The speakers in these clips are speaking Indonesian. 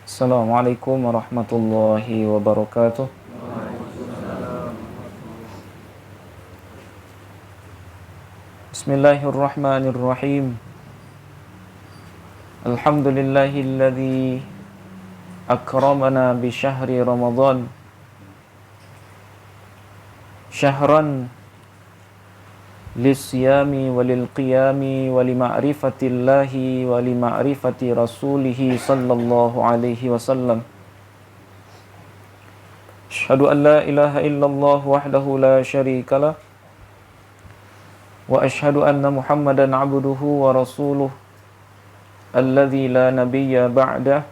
Assalamualaikum warahmatullahi wabarakatuh. Bismillahirrahmanirrahim. Alhamdulillahilladzi akramana bi syahri Ramadan. Syahran lisyami walil qiyami wa li ma'rifatillahi wa li ma'rifati rasulih sallallahu alaihi wasallam. Asyhadu an la ilaha illallah wahdahu la syarikalah wa asyhadu anna Muhammadan abduhu wa rasuluh alladzi la nabiyya ba'dah.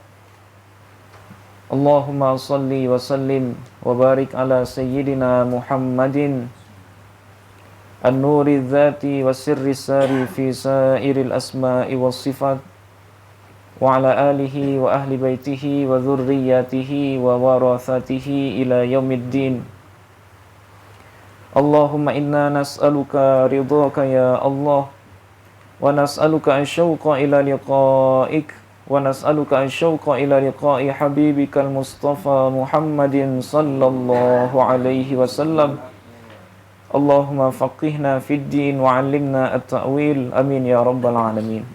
Allahumma salli wa sallim wa barik ala sayyidina Muhammadin an-nuri dzati wa sirri sari fi sairil asma'i was sifat wa ala alihi wa ahli baitihi wa dzurriyyatihi wa warathatihi ila yaumiddin. Allahumma inna nas'aluka ridhaka ya Allah wa nas'aluka asyauqa ila liqa'ik wa nas'aluka asyauqa ila liqa'i habibikal Mustafa Muhammadin sallallahu alaihi wasallam. Allahumma faqihna fid din wa 'allimna at-ta'wil, amin ya rabbal alamin.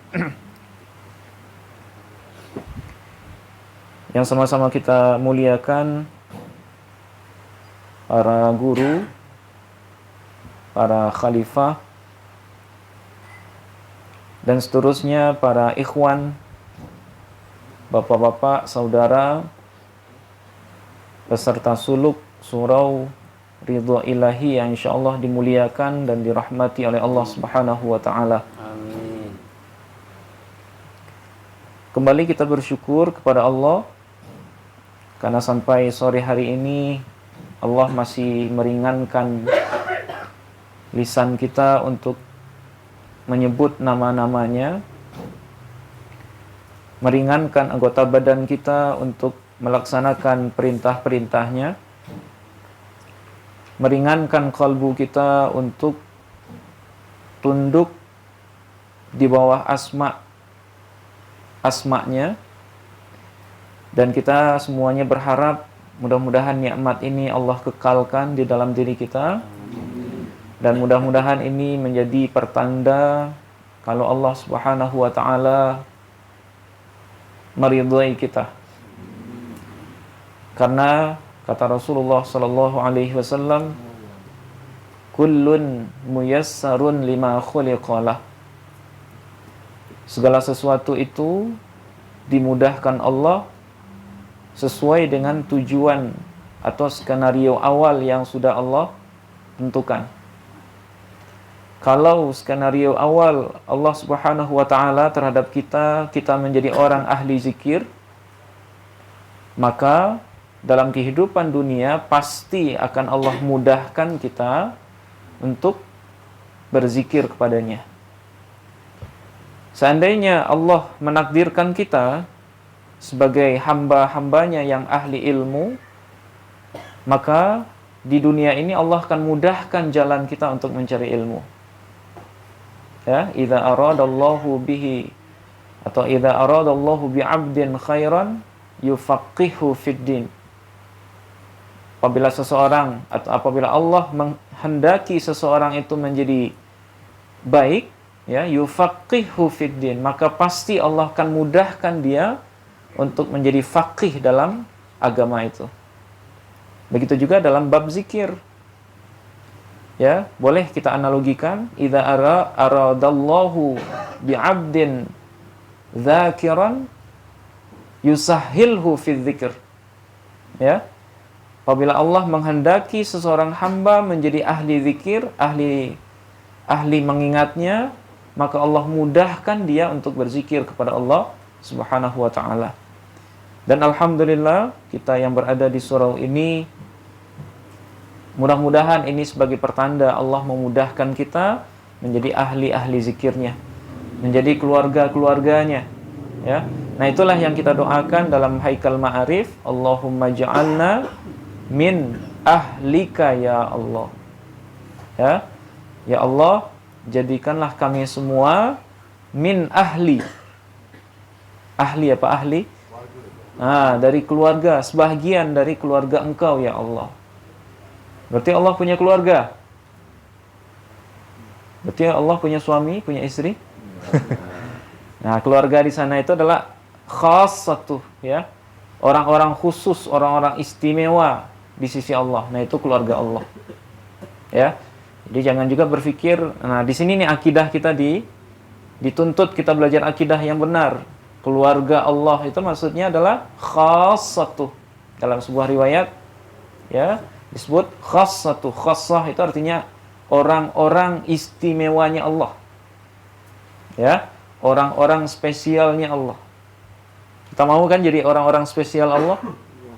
Yang sama-sama kita muliakan para guru, para khalifah, dan seterusnya para ikhwan, bapak-bapak, saudara, peserta suluk surau ridha ilahi yang insyaallah dimuliakan dan dirahmati oleh Allah Subhanahu wa taala. Amin. Kembali kita bersyukur kepada Allah karena sampai sore hari ini Allah masih meringankan lisan kita untuk menyebut nama-namanya, meringankan anggota badan kita untuk melaksanakan perintah-perintahnya, meringankan kalbu kita untuk tunduk di bawah asma-nya, dan kita semuanya berharap mudah-mudahan nikmat ini Allah kekalkan di dalam diri kita. Dan mudah-mudahan ini menjadi pertanda kalau Allah Subhanahu wa taala meridhai kita. Karena kata Rasulullah sallallahu alaihi wasallam, kullun muyassarun lima khuliqalah. Segala sesuatu itu dimudahkan Allah sesuai dengan tujuan atau skenario awal yang sudah Allah tentukan. Kalau skenario awal Allah Subhanahu wa taala terhadap kita menjadi orang ahli zikir, maka dalam kehidupan dunia pasti akan Allah mudahkan kita untuk berzikir kepadanya. Seandainya Allah menakdirkan kita sebagai hamba-hambanya yang ahli ilmu, maka di dunia ini Allah akan mudahkan jalan kita untuk mencari ilmu. Ya, idza aradallahu bihi atau idza aradallahu bi'abdin khairan yufaqihu fid din. Apabila seseorang atau apabila Allah menghendaki seseorang itu menjadi baik, ya, yufaqihu fid din, maka pasti Allah akan mudahkan dia untuk menjadi faqih dalam agama itu. Begitu juga dalam bab zikir. Ya, boleh kita analogikan, idza aradallahu bi'abdin dzakiran yusahhilhu fi dzikr. Ya. Apabila Allah menghendaki seseorang hamba menjadi ahli zikir, ahli mengingatnya, maka Allah mudahkan dia untuk berzikir kepada Allah Subhanahu wa taala. Dan alhamdulillah kita yang berada di surau ini, mudah-mudahan ini sebagai pertanda Allah memudahkan kita menjadi ahli-ahli zikirnya, menjadi keluarga-keluarganya. Ya. Nah, itulah yang kita doakan dalam Haikal Ma'arif, Allahumma ja'alna min ahlika ya Allah. Ya. Ya Allah, jadikanlah kami semua min ahli. Ahli apa ahli? Dari keluarga, sebahagian dari keluarga engkau ya Allah. Berarti Allah punya keluarga. Berarti Allah punya suami, punya istri. Nah, keluarga di sana itu adalah khassatuh, ya. Orang-orang khusus, orang-orang istimewa di sisi Allah. Nah, itu keluarga Allah. Ya. Jadi jangan juga berpikir, nah di sini nih akidah kita dituntut kita belajar akidah yang benar. Keluarga Allah itu maksudnya adalah khassatuh. Dalam sebuah riwayat ya, disebut khassatuh. Khassah itu artinya orang-orang istimewanya Allah. Ya, orang-orang spesialnya Allah. Kita mau kan jadi orang-orang spesial Allah?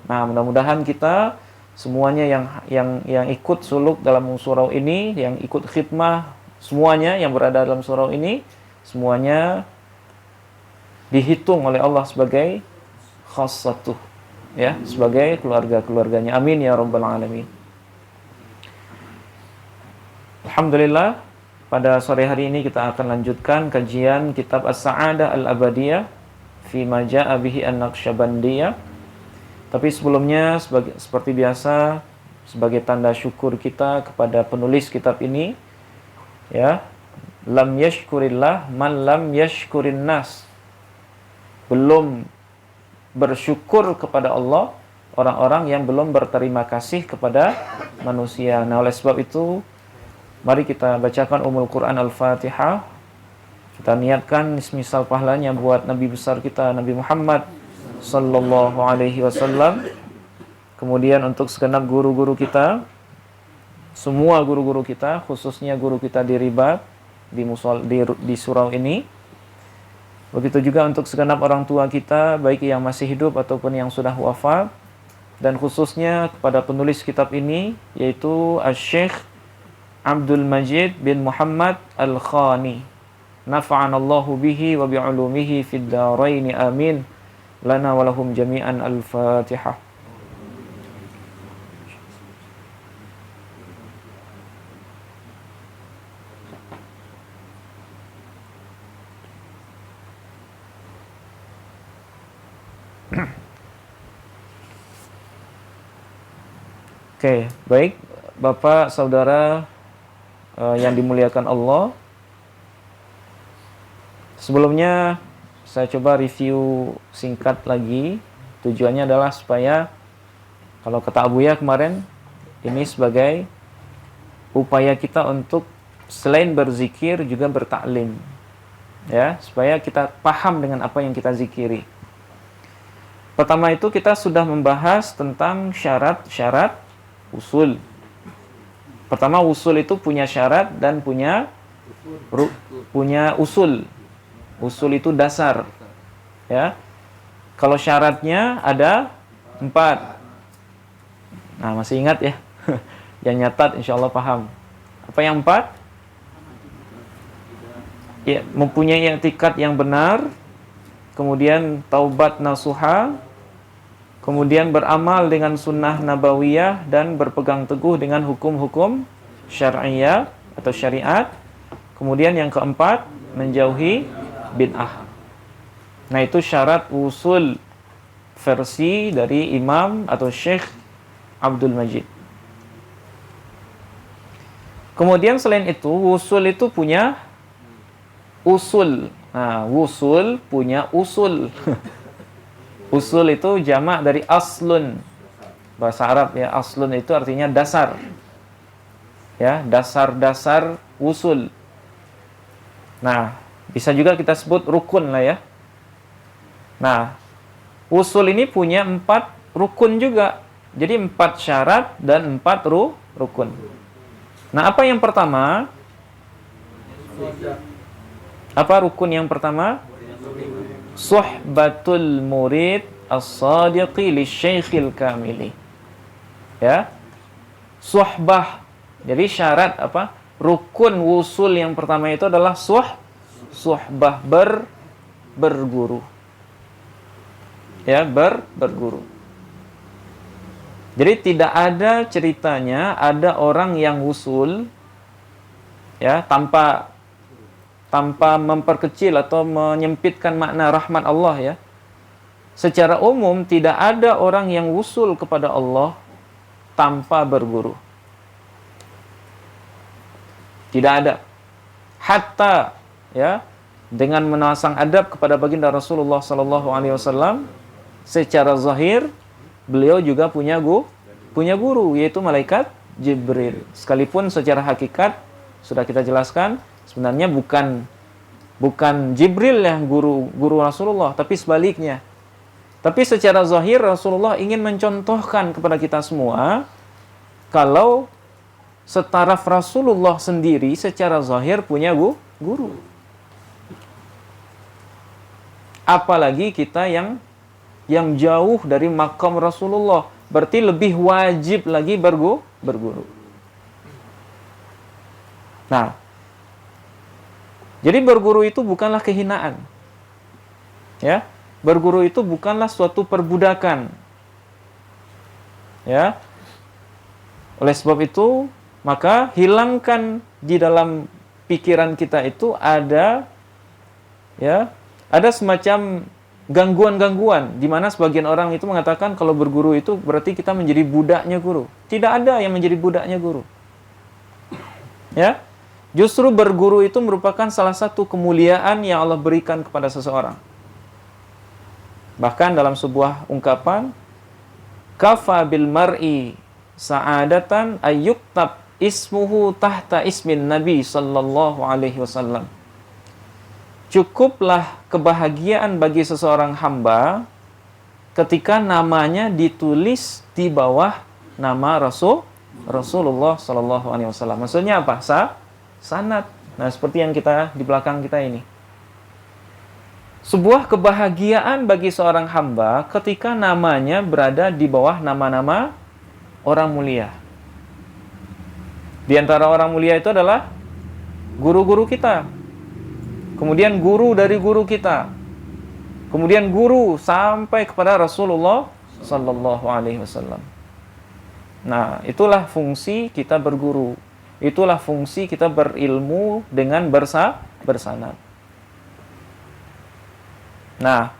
Nah, mudah-mudahan kita semuanya yang ikut suluk dalam surau ini, yang ikut khidmah, semuanya yang berada dalam surau ini, semuanya dihitung oleh Allah sebagai khassatuh, ya, sebagai keluarga-keluarganya. Amin ya rabbal alamin. Alhamdulillah, pada sore hari ini kita akan lanjutkan kajian kitab As-Sa'adah Al-Abadiyah fi ma ja'a bihi An-Naqsyabandiyah. Tapi sebelumnya seperti biasa, sebagai tanda syukur kita kepada penulis kitab ini, ya, lam yashkurillah man lam yashkurin nas. Belum bersyukur kepada Allah orang-orang yang belum berterima kasih kepada manusia. Nah, oleh sebab itu mari kita bacakan Quran Al-Fatihah. Kita niatkan semisal pahalanya buat Nabi besar kita, Nabi Muhammad sallallahu alaihi wasallam. Kemudian untuk segenap guru-guru kita, semua guru-guru kita, khususnya guru kita di Ribat, di surau ini. Begitu juga untuk segenap orang tua kita, baik yang masih hidup ataupun yang sudah wafat. Dan khususnya kepada penulis kitab ini, yaitu Asy-Syaikh Abdul Majid bin Muhammad Al-Khani. Nafa'anallahu bihi wa bi'ulumihi fid dharain amin. Lana walahum jami'an. Al-Fatihah. Oke, baik Bapak, Saudara yang dimuliakan Allah. Sebelumnya saya coba review singkat lagi. Tujuannya adalah supaya, kalau kata Abuya kemarin, ini sebagai upaya kita untuk selain berzikir juga bertaklim, ya, supaya kita paham dengan apa yang kita zikiri. Pertama itu kita sudah membahas tentang syarat-syarat usul. Pertama, usul itu punya syarat dan punya usul. Usul itu dasar, ya. Kalau syaratnya ada 4. Nah, masih ingat ya? Yang nyatat insya Allah paham. Apa yang 4? Ya, mempunyai i'tikad yang benar, kemudian taubat nasuha, kemudian beramal dengan sunnah nabawiyah dan berpegang teguh dengan hukum-hukum syariah atau syariat. Kemudian yang keempat, menjauhi bid'ah. Nah, itu syarat usul versi dari Imam atau Syekh Abdul Majid. Kemudian selain itu, usul itu punya usul. Nah, usul punya usul. Usul itu jamak dari aslun. Bahasa Arab ya, aslun itu artinya dasar. Ya, dasar-dasar usul. Nah, bisa juga kita sebut rukun lah ya. Nah, usul ini punya 4 rukun juga. Jadi 4 syarat dan 4 rukun. Nah, apa yang pertama? Apa rukun yang pertama? Suhbatul murid as-sadiqi lisy-syaikhil kamili. Ya. Suhbah. Jadi syarat apa? Rukun wusul yang pertama itu adalah suhbah, berguru. Ya, berguru. Jadi tidak ada ceritanya ada orang yang wusul ya tanpa memperkecil atau menyempitkan makna rahmat Allah ya. secara umum tidak ada orang yang wusul kepada Allah tanpa berguru. Tidak ada. Hatta ya dengan menasang adab kepada baginda Rasulullah sallallahu alaihi wasallam, secara zahir beliau juga punya guru, yaitu malaikat Jibril. Sekalipun secara hakikat sudah kita jelaskan, sebenarnya bukan Jibril yang guru Rasulullah, tapi sebaliknya. Tapi secara zahir Rasulullah ingin mencontohkan kepada kita semua kalau setaraf Rasulullah sendiri secara zahir punya guru. Apalagi kita yang jauh dari makam Rasulullah, berarti lebih wajib lagi berguru. Nah, jadi berguru itu bukanlah kehinaan. Ya, berguru itu bukanlah suatu perbudakan. Ya. Oleh sebab itu, maka hilangkan di dalam pikiran kita itu ada semacam gangguan-gangguan di mana sebagian orang itu mengatakan kalau berguru itu berarti kita menjadi budaknya guru. Tidak ada yang menjadi budaknya guru. Ya. Justru berguru itu merupakan salah satu kemuliaan yang Allah berikan kepada seseorang. Bahkan dalam sebuah ungkapan, kafa bil mar'i sa'adatan ayyuktab ismuhu tahta ismin Nabi sallallahu alaihi wasallam. Cukuplah kebahagiaan bagi seseorang hamba ketika namanya ditulis di bawah nama Rasulullah sallallahu alaihi wasallam. Maksudnya apa? Sanad. Nah, seperti yang kita di belakang kita ini. Sebuah kebahagiaan bagi seorang hamba ketika namanya berada di bawah nama-nama orang mulia. Di antara orang mulia itu adalah guru-guru kita. Kemudian guru dari guru kita. Kemudian guru sampai kepada Rasulullah sallallahu alaihi wasallam. Nah, itulah fungsi kita berguru. Itulah fungsi kita berilmu dengan bersanad. Nah,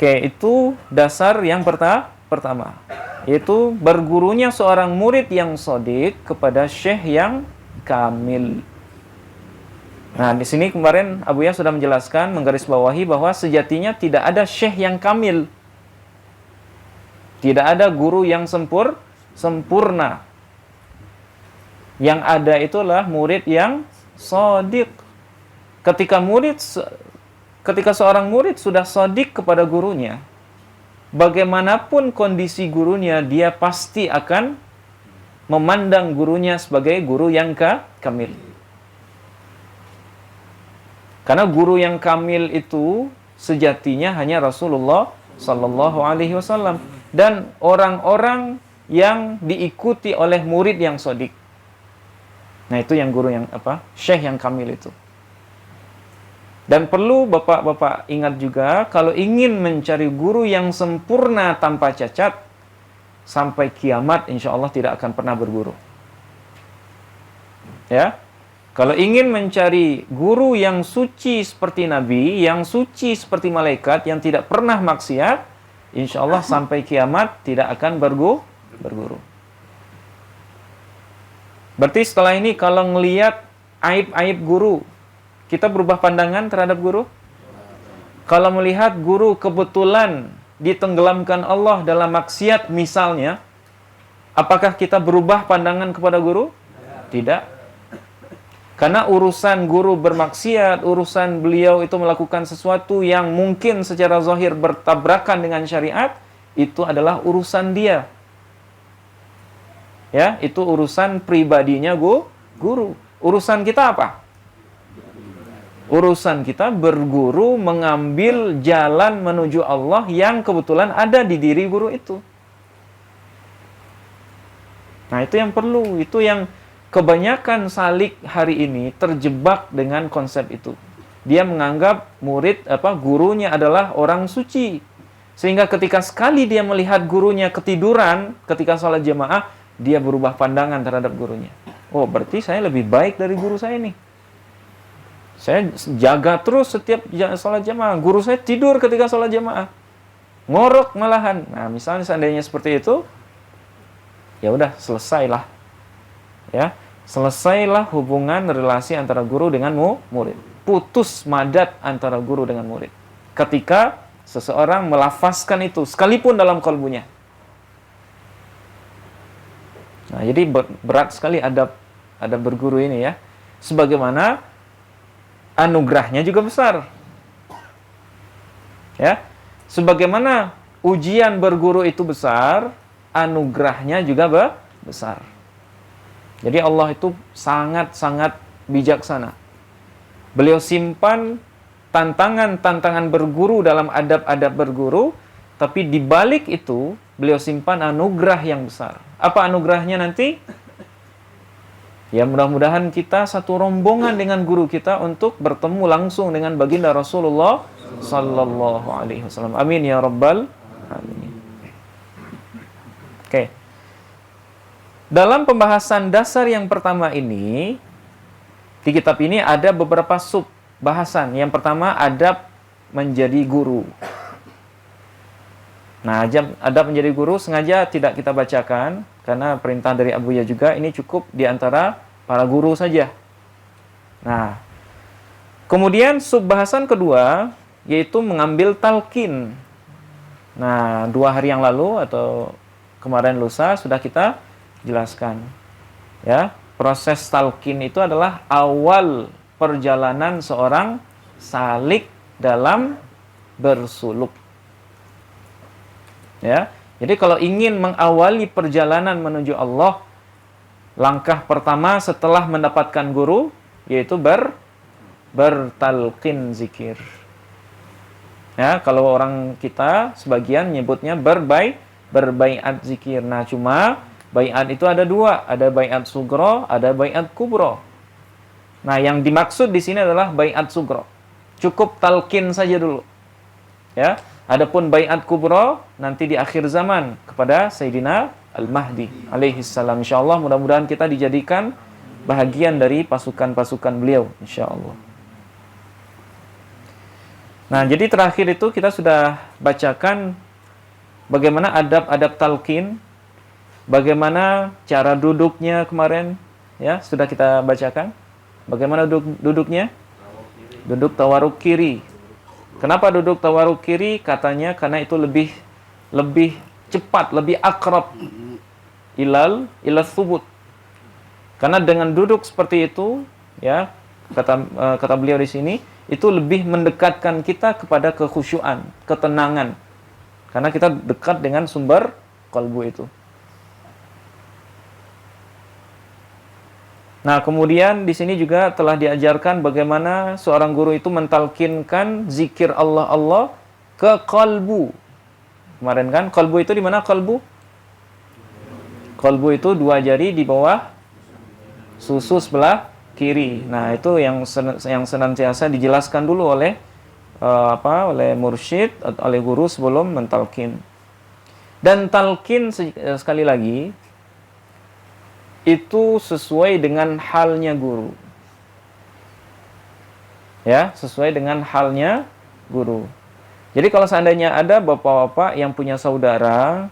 itu dasar yang pertama. Yaitu bergurunya seorang murid yang shadiq kepada syekh yang kamil. Nah, di sini kemarin Abu Ya sudah menjelaskan, menggarisbawahi bahwa sejatinya tidak ada syekh yang kamil. Tidak ada guru yang sempurna. Yang ada itulah murid yang shadiq. Ketika seorang murid sudah shadiq kepada gurunya, bagaimanapun kondisi gurunya, dia pasti akan memandang gurunya sebagai guru yang kamil. Karena guru yang kamil itu sejatinya hanya Rasulullah sallallahu alaihi wasallam dan orang-orang yang diikuti oleh murid yang shadiq. Nah, itu yang guru yang syekh yang kamil itu. Dan perlu bapak-bapak ingat juga, kalau ingin mencari guru yang sempurna tanpa cacat, sampai kiamat insya Allah tidak akan pernah berguru. Ya, kalau ingin mencari guru yang suci seperti Nabi, yang suci seperti malaikat, yang tidak pernah maksiat, insya Allah sampai kiamat tidak akan berguru. Berarti setelah ini kalau ngelihat aib-aib guru, kita berubah pandangan terhadap guru? Kalau melihat guru kebetulan ditenggelamkan Allah dalam maksiat misalnya, apakah kita berubah pandangan kepada guru? Tidak. Karena urusan guru bermaksiat, urusan beliau itu melakukan sesuatu yang mungkin secara zahir bertabrakan dengan syariat, itu adalah urusan dia. Ya, itu urusan pribadinya guru. Urusan kita apa? Urusan kita berguru, mengambil jalan menuju Allah yang kebetulan ada di diri guru itu. Nah, itu yang perlu, itu yang kebanyakan salik hari ini terjebak dengan konsep itu. Dia menganggap gurunya adalah orang suci. Sehingga ketika sekali dia melihat gurunya ketiduran ketika sholat jamaah, dia berubah pandangan terhadap gurunya. Oh, berarti saya lebih baik dari guru saya nih. Saya jaga terus setiap sholat jamaah. Guru saya tidur ketika sholat jamaah. Ngorok malahan. Nah, misalnya seandainya seperti itu, ya udah selesailah. Ya, selesailah hubungan relasi antara guru dengan murid. Putus madat antara guru dengan murid. Ketika seseorang melafazkan itu sekalipun dalam kalbunya. Nah, jadi berat sekali adab berguru ini ya. Sebagaimana anugerahnya juga besar. Ya. Sebagaimana ujian berguru itu besar, anugerahnya juga besar. Jadi Allah itu sangat-sangat bijaksana. Beliau simpan tantangan-tantangan berguru dalam adab-adab berguru, tapi di balik itu beliau simpan anugerah yang besar. Apa anugerahnya nanti? Ya, mudah-mudahan kita satu rombongan dengan guru kita untuk bertemu langsung dengan baginda Rasulullah sallallahu alaihi wasallam. Amin ya rabbal alamin. Oke. Dalam pembahasan dasar yang pertama ini, di kitab ini ada beberapa sub bahasan. Yang pertama, adab menjadi guru. Nah, adab menjadi guru sengaja tidak kita bacakan karena perintah dari Abu Ya juga, ini cukup di antara para guru saja. Nah, kemudian sub bahasan kedua yaitu mengambil talqin. Nah, 2 hari yang lalu atau kemarin lusa sudah kita jelaskan. Ya, proses talqin itu adalah awal perjalanan seorang salik dalam bersuluk. Ya, jadi kalau ingin mengawali perjalanan menuju Allah, langkah pertama setelah mendapatkan guru yaitu bertalqin zikir. Ya, kalau orang kita sebagian nyebutnya berbaiat zikir. Nah, cuma baiat itu ada 2, ada baiat sugro, ada baiat kubro. Nah, yang dimaksud di sini adalah baiat sugro. Cukup talqin saja dulu. Ya. Adapun baiat kubro nanti di akhir zaman kepada Sayyidina Al-Mahdi alaihi salam. Insyaallah mudah-mudahan kita dijadikan bahagian dari pasukan-pasukan beliau insyaallah. Nah, jadi terakhir itu kita sudah bacakan bagaimana adab-adab talqin, bagaimana cara duduknya kemarin ya, sudah kita bacakan. Bagaimana duduknya? Duduk tawaruk kiri. Kenapa duduk tawaruk kiri? Katanya karena itu lebih cepat, lebih akrab ila thubut. Karena dengan duduk seperti itu, ya, kata beliau di sini, itu lebih mendekatkan kita kepada kekhusyuan, ketenangan. Karena kita dekat dengan sumber kalbu itu. Nah, kemudian di sini juga telah diajarkan bagaimana seorang guru itu mentalkinkan zikir Allah ke kalbu. Kemarin kan, kalbu itu di mana kalbu? Kalbu itu 2 jari di bawah susu sebelah kiri. Nah, itu yang senantiasa dijelaskan dulu oleh oleh mursyid, oleh guru sebelum mentalkin. Dan talkin sekali lagi itu sesuai dengan halnya guru. Ya, sesuai dengan halnya guru. Jadi kalau seandainya ada bapak-bapak yang punya saudara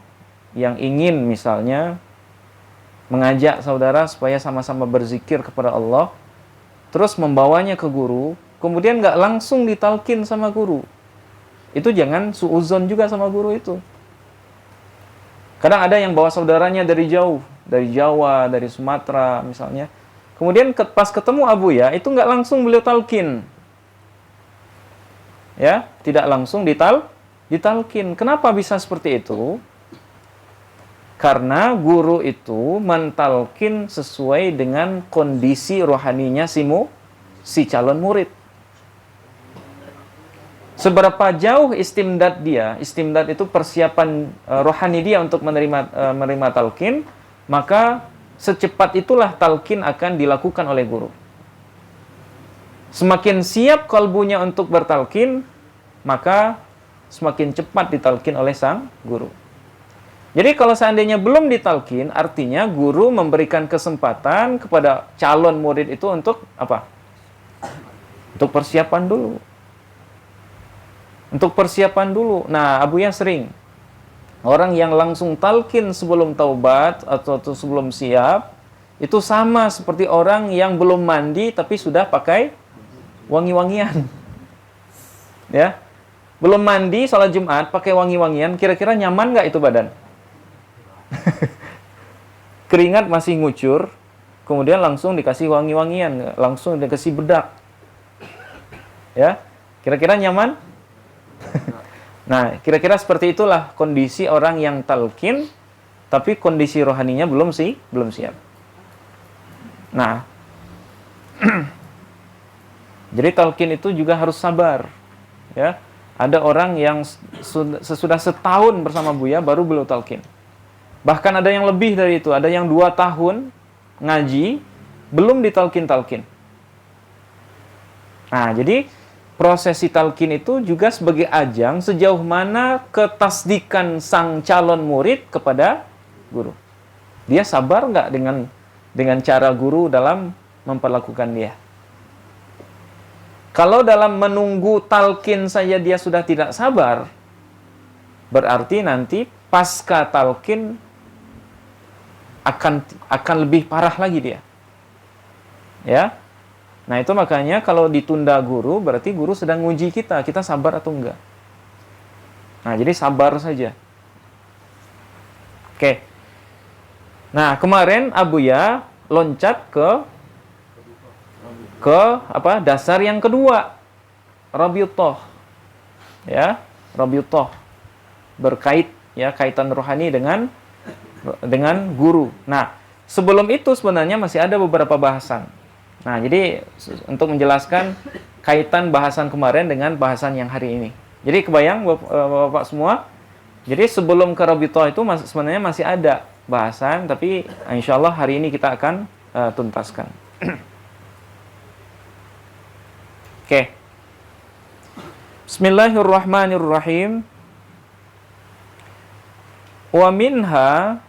yang ingin misalnya mengajak saudara supaya sama-sama berzikir kepada Allah, terus membawanya ke guru, kemudian nggak langsung ditalkin sama guru, itu jangan suuzon juga sama guru itu. Kadang ada yang bawa saudaranya dari jauh, dari Jawa, dari Sumatera misalnya. Kemudian pas ketemu Abu Ya, itu nggak langsung beliau talkin. Ya, tidak langsung ditalkin. Kenapa bisa seperti itu? Karena guru itu mentalkin sesuai dengan kondisi rohaninya si calon murid. Seberapa jauh istimdad dia, istimdad itu persiapan rohani dia untuk menerima talqin, maka secepat itulah talqin akan dilakukan oleh guru. Semakin siap kalbunya untuk bertalqin, maka semakin cepat ditalqin oleh sang guru. Jadi kalau seandainya belum ditalqin, artinya guru memberikan kesempatan kepada calon murid itu untuk apa? Untuk persiapan dulu. Untuk persiapan dulu. Nah, Abuya sering. Orang yang langsung talqin sebelum taubat atau sebelum siap, itu sama seperti orang yang belum mandi tapi sudah pakai wangi-wangian. Ya. Belum mandi, sholat Jumat, pakai wangi-wangian, kira-kira nyaman nggak itu badan? Keringat masih ngucur, kemudian langsung dikasih wangi-wangian, langsung dikasih bedak. Ya. Kira-kira nyaman? Nah, kira-kira seperti itulah kondisi orang yang talqin, tapi kondisi rohaninya belum siap. Nah, jadi talqin itu juga harus sabar. Ya, ada orang yang sesudah setahun bersama Buya baru beliau talqin. Bahkan ada yang lebih dari itu, ada yang 2 tahun ngaji belum ditalqin-talqin. Nah, jadi prosesi talqin itu juga sebagai ajang sejauh mana ketasdikan sang calon murid kepada guru. Dia sabar nggak dengan cara guru dalam memperlakukan dia. Kalau dalam menunggu talqin saja dia sudah tidak sabar, berarti nanti pasca talqin akan lebih parah lagi dia. Ya. Nah, itu makanya kalau ditunda guru, berarti guru sedang nguji kita sabar atau enggak. Nah, jadi sabar saja. Oke. Nah, kemarin Abuya loncat ke dasar yang kedua. Rabiutoh. Ya, Rabiutoh. Berkait ya, kaitan rohani dengan guru. Nah, sebelum itu sebenarnya masih ada beberapa bahasan. Nah, jadi untuk menjelaskan kaitan bahasan kemarin dengan bahasan yang hari ini. Jadi kebayang Bapak semua, jadi sebelum ke Rabitoh itu sebenarnya masih ada bahasan, tapi insya Allah hari ini kita akan tuntaskan. Oke. Bismillahirrahmanirrahim. Wa minha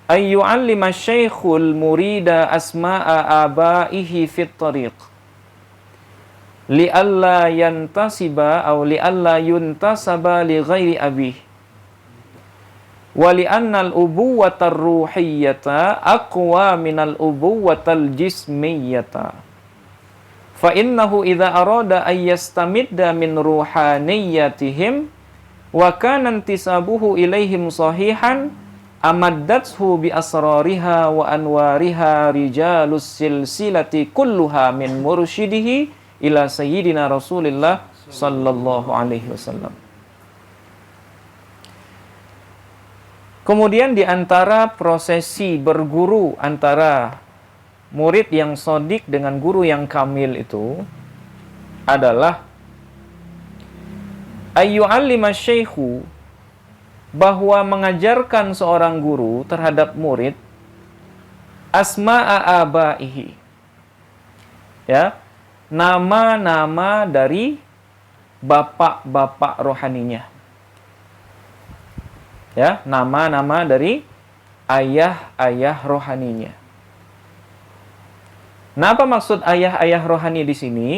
ayyu'allima syekhul murida asma'a abaihi fit tariq li'alla yantasiba aw li'alla yuntasaba li ghairi abih wa li'anna al-ubuwata ar-ruhiyyata aqwa min al-ubuwata al-jismiyyata fa innahu idza arada ay yastamidda min ruhaniyatihim wa kana intisabuhu ilaihim sahihan amaddathu bi asrariha wa anwariha rijalus silsilati kulluha min mursyidihi ila sayyidina Rasulillah sallallahu alaihi wasallam. Kemudian di antara prosesi berguru antara murid yang sodik dengan guru yang kamil itu adalah ayyu'allima syaikhu, bahwa mengajarkan seorang guru terhadap murid asma'a abaihi, ya, nama-nama dari bapak-bapak rohaninya, ya, nama-nama dari ayah-ayah rohaninya. Nah, apa maksud ayah-ayah rohani di sini?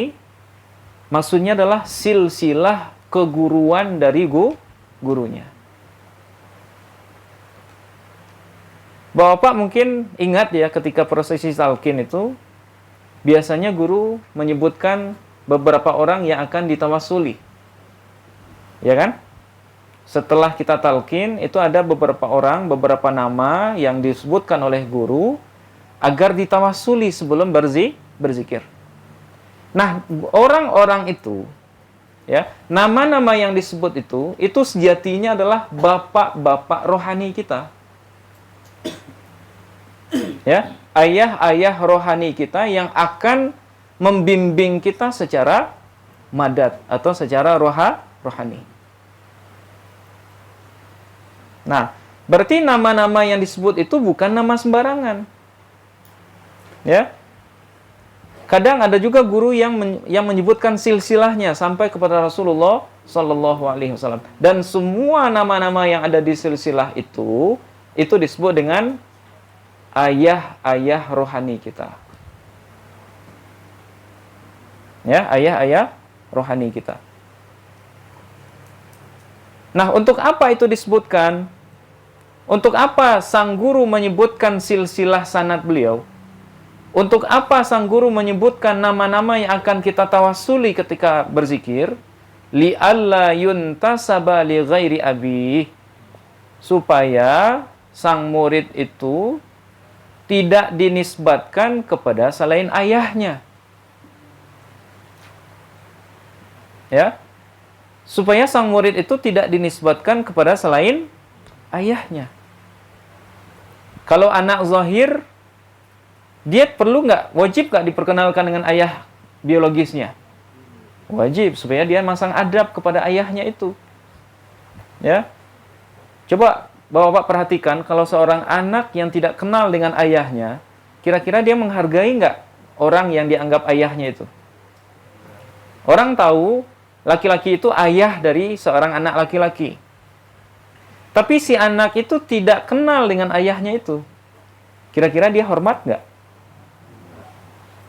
Maksudnya adalah silsilah keguruan dari gurunya. Bapak mungkin ingat ya, ketika prosesi talqin itu biasanya guru menyebutkan beberapa orang yang akan ditawasuli. Ya kan? Setelah kita talqin itu ada beberapa orang, beberapa nama yang disebutkan oleh guru agar ditawasuli sebelum berzikir. Nah, orang-orang itu ya, nama-nama yang disebut itu sejatinya adalah bapak-bapak rohani kita. Ya, ayah-ayah rohani kita yang akan membimbing kita secara madat atau secara rohani. Nah, berarti nama-nama yang disebut itu bukan nama sembarangan. Ya. Kadang ada juga guru yang menyebutkan silsilahnya sampai kepada Rasulullah sallallahu alaihi wasallam. Dan semua nama-nama yang ada di silsilah itu disebut dengan ayah-ayah rohani kita. Ya, ayah-ayah rohani kita. Nah, untuk apa itu disebutkan? Untuk apa sang guru menyebutkan silsilah sanad beliau? Untuk apa sang guru menyebutkan nama-nama yang akan kita tawassuli ketika berzikir? Li'alla yuntasaba li ghairi abi. Supaya sang murid itu tidak dinisbatkan kepada selain ayahnya. Ya. Supaya sang murid itu tidak dinisbatkan kepada selain ayahnya. Kalau anak zahir, dia perlu nggak, wajib nggak diperkenalkan dengan ayah biologisnya? Wajib, supaya dia masang adab kepada ayahnya itu. Ya. Coba Bapak perhatikan, kalau seorang anak yang tidak kenal dengan ayahnya, kira-kira dia menghargai nggak orang yang dianggap ayahnya itu? Orang tahu laki-laki itu ayah dari seorang anak laki-laki. Tapi si anak itu tidak kenal dengan ayahnya itu. Kira-kira dia hormat nggak?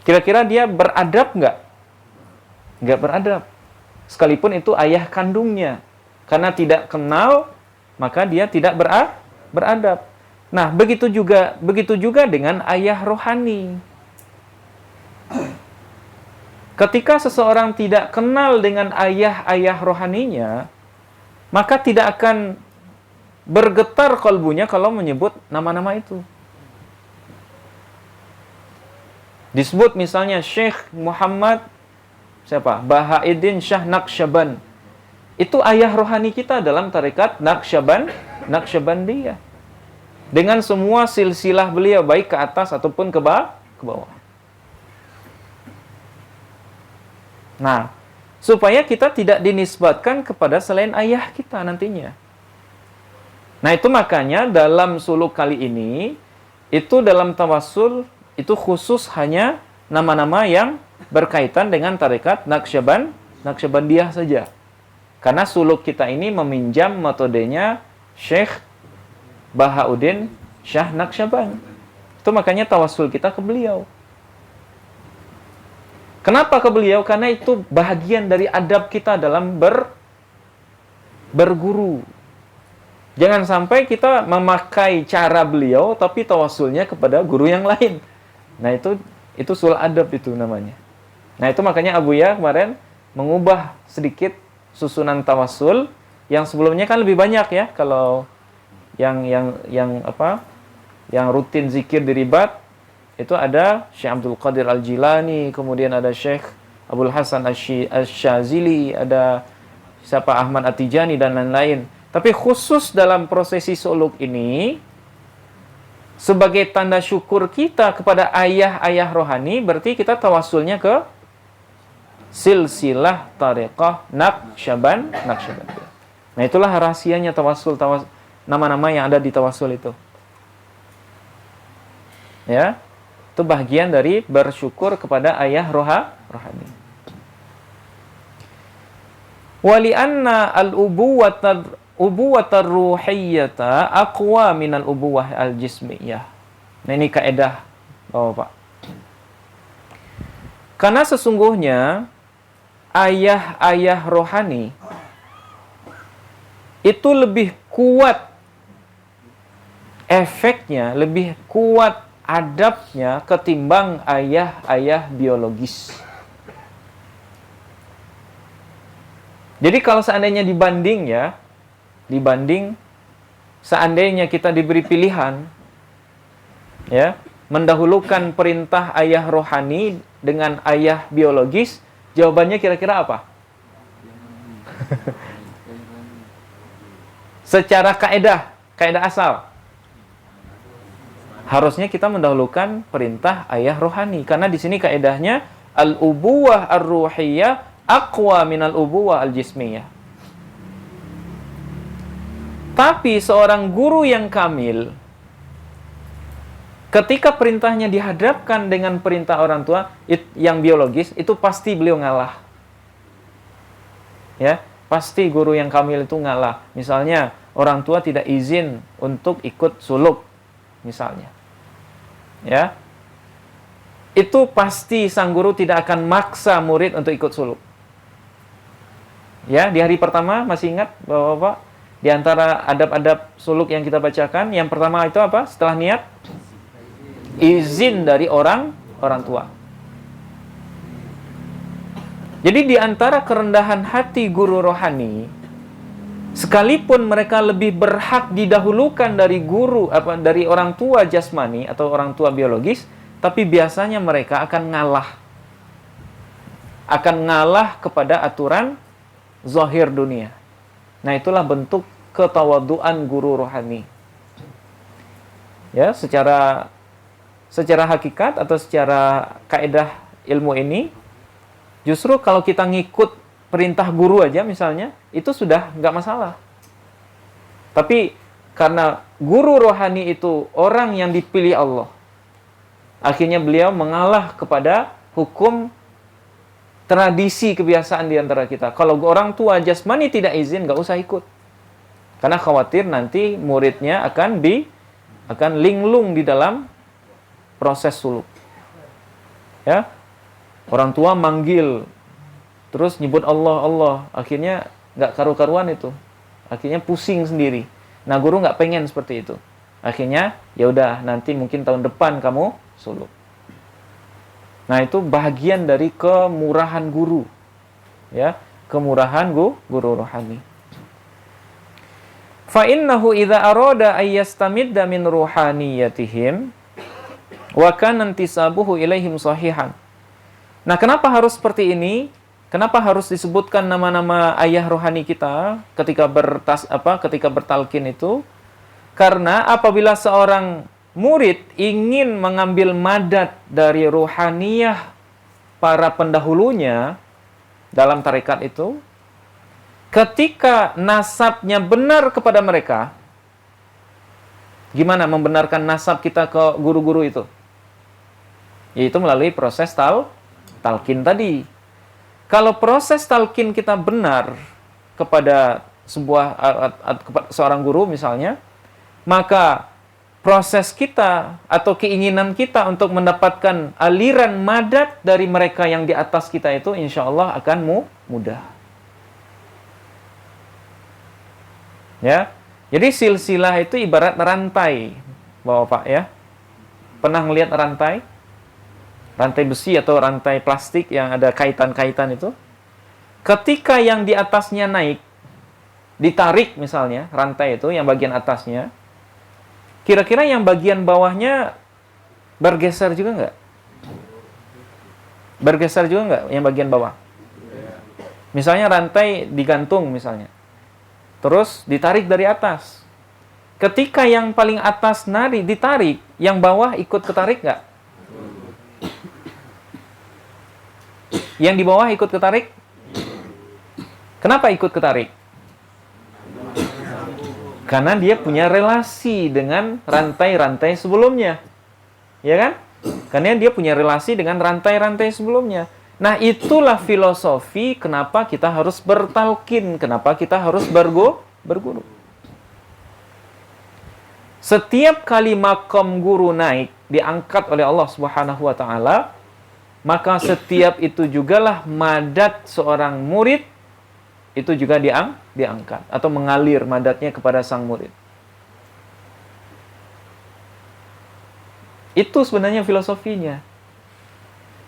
Kira-kira dia beradab nggak? Nggak beradab. Sekalipun itu ayah kandungnya. Karena tidak kenal, maka dia tidak beradab. Nah, begitu juga dengan ayah rohani. Ketika seseorang tidak kenal dengan ayah-ayah rohaninya, maka tidak akan bergetar kalbunya kalau menyebut nama-nama itu. Disebut misalnya Syekh Muhammad Bahauddin Shah Naqsyaband. Itu ayah rohani kita dalam tarekat Naqsyabandiyah. Dengan semua silsilah beliau, baik ke atas ataupun ke bawah. Nah, supaya kita tidak dinisbatkan kepada selain ayah kita nantinya. Nah, itu makanya dalam suluk kali ini, itu dalam tawassul, itu khusus hanya nama-nama yang berkaitan dengan tarekat Naqsyabandiyah saja. Karena suluk kita ini meminjam metodenya Syekh Bahauddin Shah Naqsyaband. Itu makanya tawassul kita ke beliau. Kenapa ke beliau? Karena itu bahagian dari adab kita dalam berguru. Jangan sampai kita memakai cara beliau, tapi tawassulnya kepada guru yang lain. Nah, itu sul adab itu namanya. Nah, itu makanya Abuya kemarin mengubah sedikit susunan tawassul yang sebelumnya kan lebih banyak ya. Kalau yang rutin zikir di ribat itu ada Syekh Abdul Qadir Al-Jilani, kemudian ada Syekh Abdul Hasan Asy-Syazili, ada Ahmad At-Tijani dan lain-lain. Tapi khusus dalam prosesi suluk ini, sebagai tanda syukur kita kepada ayah-ayah rohani, berarti kita tawassulnya ke silsilah tariqah Naqsyabandiyah. Nah, itulah rahasianya tawassul, nama-nama yang ada di tawassul itu. Ya. Itu bagian dari bersyukur kepada ayah rohani. Wali anna al-ubuwatar ruhiyyata aqwa minal ubuwah al-jismiyah. Nah, ini kaidah Bapak. Karena sesungguhnya ayah-ayah rohani itu lebih kuat efeknya, lebih kuat adabnya ketimbang ayah-ayah biologis. Jadi kalau seandainya dibanding seandainya kita diberi pilihan, ya, mendahulukan perintah ayah rohani dengan ayah biologis, jawabannya kira-kira apa? Secara kaidah asal, harusnya kita mendahulukan perintah ayah rohani, karena di sini kaidahnya al-ubuwah ar-ruhiyyah aqwa minal ubuwah al-jismiyah. Tapi seorang guru yang kamil, ketika perintahnya dihadapkan dengan perintah orang tua yang biologis, itu pasti beliau ngalah. Ya, pasti guru yang kamil itu ngalah. Misalnya orang tua tidak izin untuk ikut suluk, misalnya. Ya. itu pasti sang guru tidak akan maksa murid untuk ikut suluk. Ya, di hari pertama masih ingat Bapak-bapak, di antara adab-adab suluk yang kita bacakan, yang pertama itu apa? Setelah niat, izin dari orang tua. Jadi di antara kerendahan hati guru rohani, sekalipun mereka lebih berhak didahulukan dari dari orang tua jasmani atau orang tua biologis, tapi biasanya mereka akan ngalah kepada aturan zahir dunia. Nah, itulah bentuk ketawaduan guru rohani. Ya, secara hakikat atau secara kaidah ilmu ini, justru kalau kita ngikut perintah guru aja misalnya, itu sudah nggak masalah. Tapi karena guru rohani itu orang yang dipilih Allah, akhirnya beliau mengalah kepada hukum tradisi kebiasaan di antara kita. Kalau orang tua jasmani tidak izin, nggak usah ikut. Karena khawatir nanti muridnya akan linglung di dalam proses suluk. Ya, orang tua manggil, terus nyebut Allah, akhirnya nggak karu-karuan itu. Akhirnya pusing sendiri. Nah, guru nggak pengen seperti itu. Akhirnya, ya udah, nanti mungkin tahun depan kamu suluk. Nah, itu bagian dari kemurahan guru. Ya, kemurahan guru rohani. Fa innahu idza arada ay yastamidda min ruhaniyatihim wa kana intisabuhu ilaihim sahihan. Nah, kenapa harus seperti ini? Kenapa harus disebutkan nama-nama ayah rohani kita ketika bertalkin itu? Karena apabila seorang murid ingin mengambil madat dari ruhaniyah para pendahulunya dalam tarekat itu, ketika nasabnya benar kepada mereka, gimana membenarkan nasab kita ke guru-guru itu? Yaitu melalui proses talkin tadi. Kalau proses talkin kita benar kepada seorang guru misalnya, maka proses kita atau keinginan kita untuk mendapatkan aliran madat dari mereka yang di atas kita itu insya Allah akan mudah. Ya, jadi silsilah itu ibarat rantai, Bapak ya. Pernah ngelihat rantai? Rantai besi atau rantai plastik yang ada kaitan-kaitan itu. Ketika yang di atasnya naik, ditarik misalnya, rantai itu yang bagian atasnya, kira-kira yang bagian bawahnya bergeser juga nggak? Bergeser juga nggak yang bagian bawah? Misalnya rantai digantung misalnya. Terus ditarik dari atas. Ketika yang paling atas ditarik, yang bawah ikut ketarik nggak? Yang di bawah ikut ketarik? Kenapa ikut ketarik? Karena dia punya relasi dengan rantai-rantai sebelumnya. Ya kan? Karena dia punya relasi dengan rantai-rantai sebelumnya. Nah, itulah filosofi kenapa kita harus bertalkin, kenapa kita harus berguru. Setiap kali makom guru naik, diangkat oleh Allah Subhanahu wa taala, maka setiap itu jugalah madat seorang murid itu juga diangkat atau mengalir madatnya kepada sang murid. Itu sebenarnya filosofinya.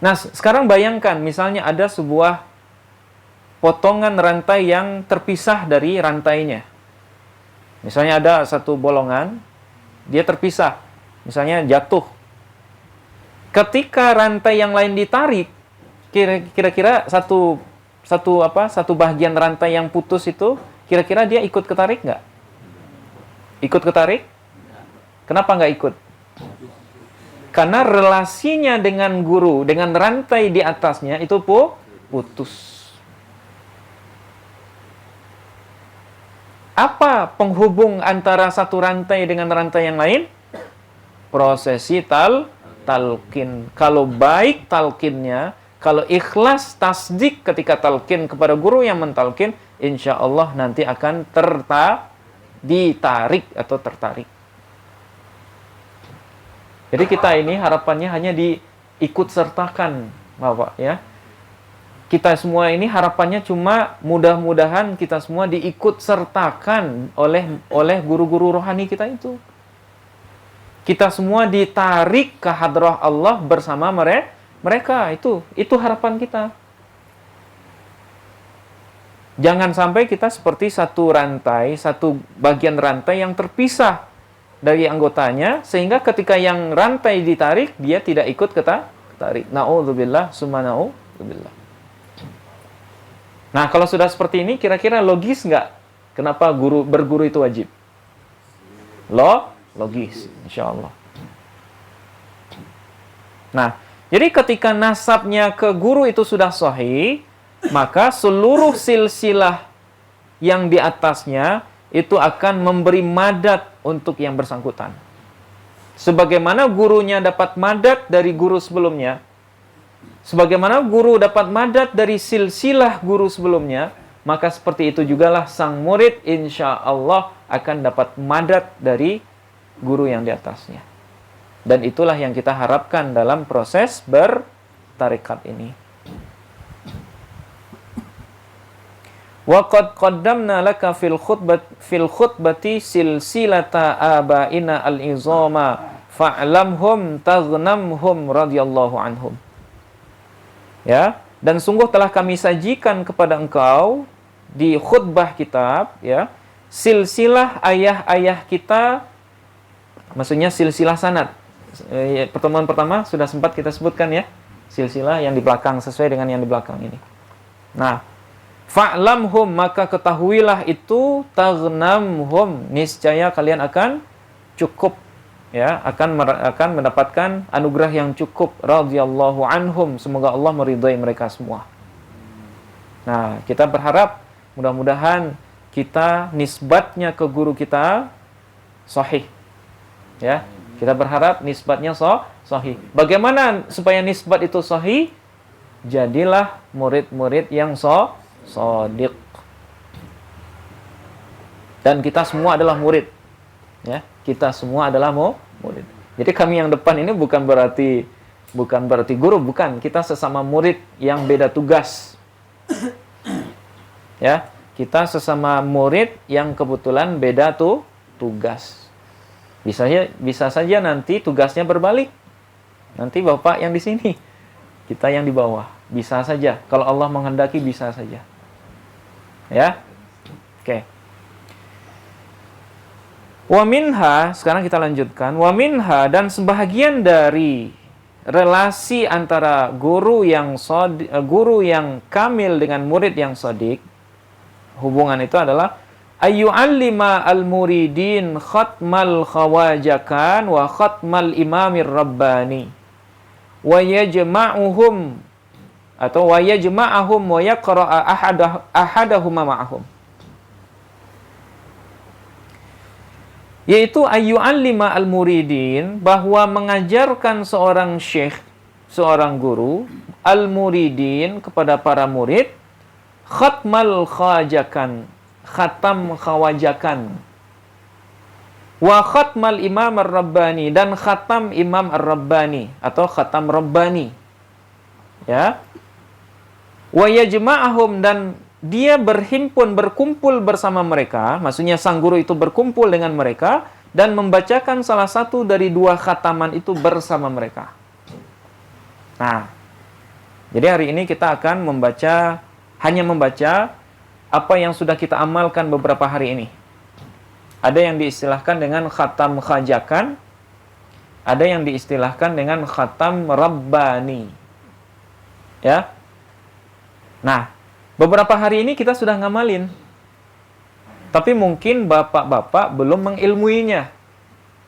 Nah, sekarang bayangkan misalnya ada sebuah potongan rantai yang terpisah dari rantainya. Misalnya ada satu bolongan, dia terpisah. Misalnya jatuh. Ketika rantai yang lain ditarik, kira-kira satu bagian rantai yang putus itu, kira-kira dia ikut ketarik nggak? Ikut ketarik? Kenapa nggak ikut? Karena relasinya dengan guru, dengan rantai di atasnya itu putus. Apa penghubung antara satu rantai dengan rantai yang lain? Prosesi talqin. Kalau baik talqinnya, kalau ikhlas tasdik ketika talqin kepada guru yang mentalqin, insya Allah nanti akan ditarik atau tertarik. Jadi kita ini harapannya hanya ikut sertakan, Bapak ya. Kita semua ini harapannya cuma mudah-mudahan kita semua diikut sertakan oleh guru-guru rohani kita itu. Kita semua ditarik ke hadrah Allah bersama mereka. Itu harapan kita. Jangan sampai kita seperti satu bagian rantai yang terpisah dari anggotanya, sehingga ketika yang rantai ditarik, dia tidak ikut ketarik. Na'udzubillah, summa na'udzubillah. Nah, kalau sudah seperti ini, kira-kira logis nggak? Kenapa berguru itu wajib? Logis, insya Allah. Nah, jadi ketika nasabnya ke guru itu sudah sahih, maka seluruh silsilah yang di atasnya itu akan memberi madat untuk yang bersangkutan. Sebagaimana gurunya dapat madat dari guru sebelumnya, sebagaimana guru dapat madat dari silsilah guru sebelumnya, maka seperti itu jugalah sang murid insya Allah akan dapat madat dari guru yang di atasnya. Dan itulah yang kita harapkan dalam proses bertarekat ini. Wa qad qaddamna laka fil khutbati silsilata abaina al-izama fa'lamhum taghnamhum radhiyallahu anhum. Ya, dan sungguh telah kami sajikan kepada engkau di khutbah kitab, ya, silsilah ayah-ayah kita, maksudnya silsilah sanad. Pertemuan pertama sudah sempat kita sebutkan ya, silsilah yang di belakang sesuai dengan yang di belakang ini. Nah, fa'lamhum, maka ketahuilah itu, taghnamhum, niscaya kalian akan cukup, ya, akan mendapatkan anugerah yang cukup, radhiyallahu anhum, semoga Allah meridhai mereka semua. Nah, kita berharap mudah-mudahan kita nisbatnya ke guru kita sahih. Ya, kita berharap nisbatnya sahih. Bagaimana supaya nisbat itu sahih? Jadilah murid-murid yang shadiq. Dan kita semua adalah murid. Ya, kita semua adalah murid. Jadi kami yang depan ini bukan berarti guru, bukan. Kita sesama murid yang beda tugas. Ya, kita sesama murid yang kebetulan beda tugas. Bisa saja nanti tugasnya berbalik. Nanti Bapak yang di sini, kita yang di bawah. Bisa saja. Kalau Allah menghendaki bisa saja. Ya. Oke. Wa minha, sekarang kita lanjutkan. Wa minha, dan sebahagian dari relasi antara guru yang kamil dengan murid yang shadiq, hubungan itu adalah ayyu'allima al-muridin khatmal khawajakan wa khatmal imamir rabbani wa yajma'uhum atau wa yajma'ahum wa yaqra'a ahadahuma ma'ahum, yaitu ayyu'allima al-muridin, bahwa mengajarkan seorang syekh, seorang guru, al-muridin, kepada para murid, khatmal khawajakan, khatam khawajakan, wa khatmal imam ar-rabbani, dan khatam imam ar-rabbani atau khatam rabbani, ya, wa yajma'ahum, dan dia berkumpul bersama mereka, maksudnya sang guru itu berkumpul dengan mereka dan membacakan salah satu dari dua khataman itu bersama mereka. Nah, jadi hari ini kita akan hanya membaca apa yang sudah kita amalkan beberapa hari ini. Ada yang diistilahkan dengan khatam khajakan, ada yang diistilahkan dengan khatam rabbani. Ya. Nah, beberapa hari ini kita sudah ngamalin. Tapi mungkin bapak-bapak belum mengilmuinya.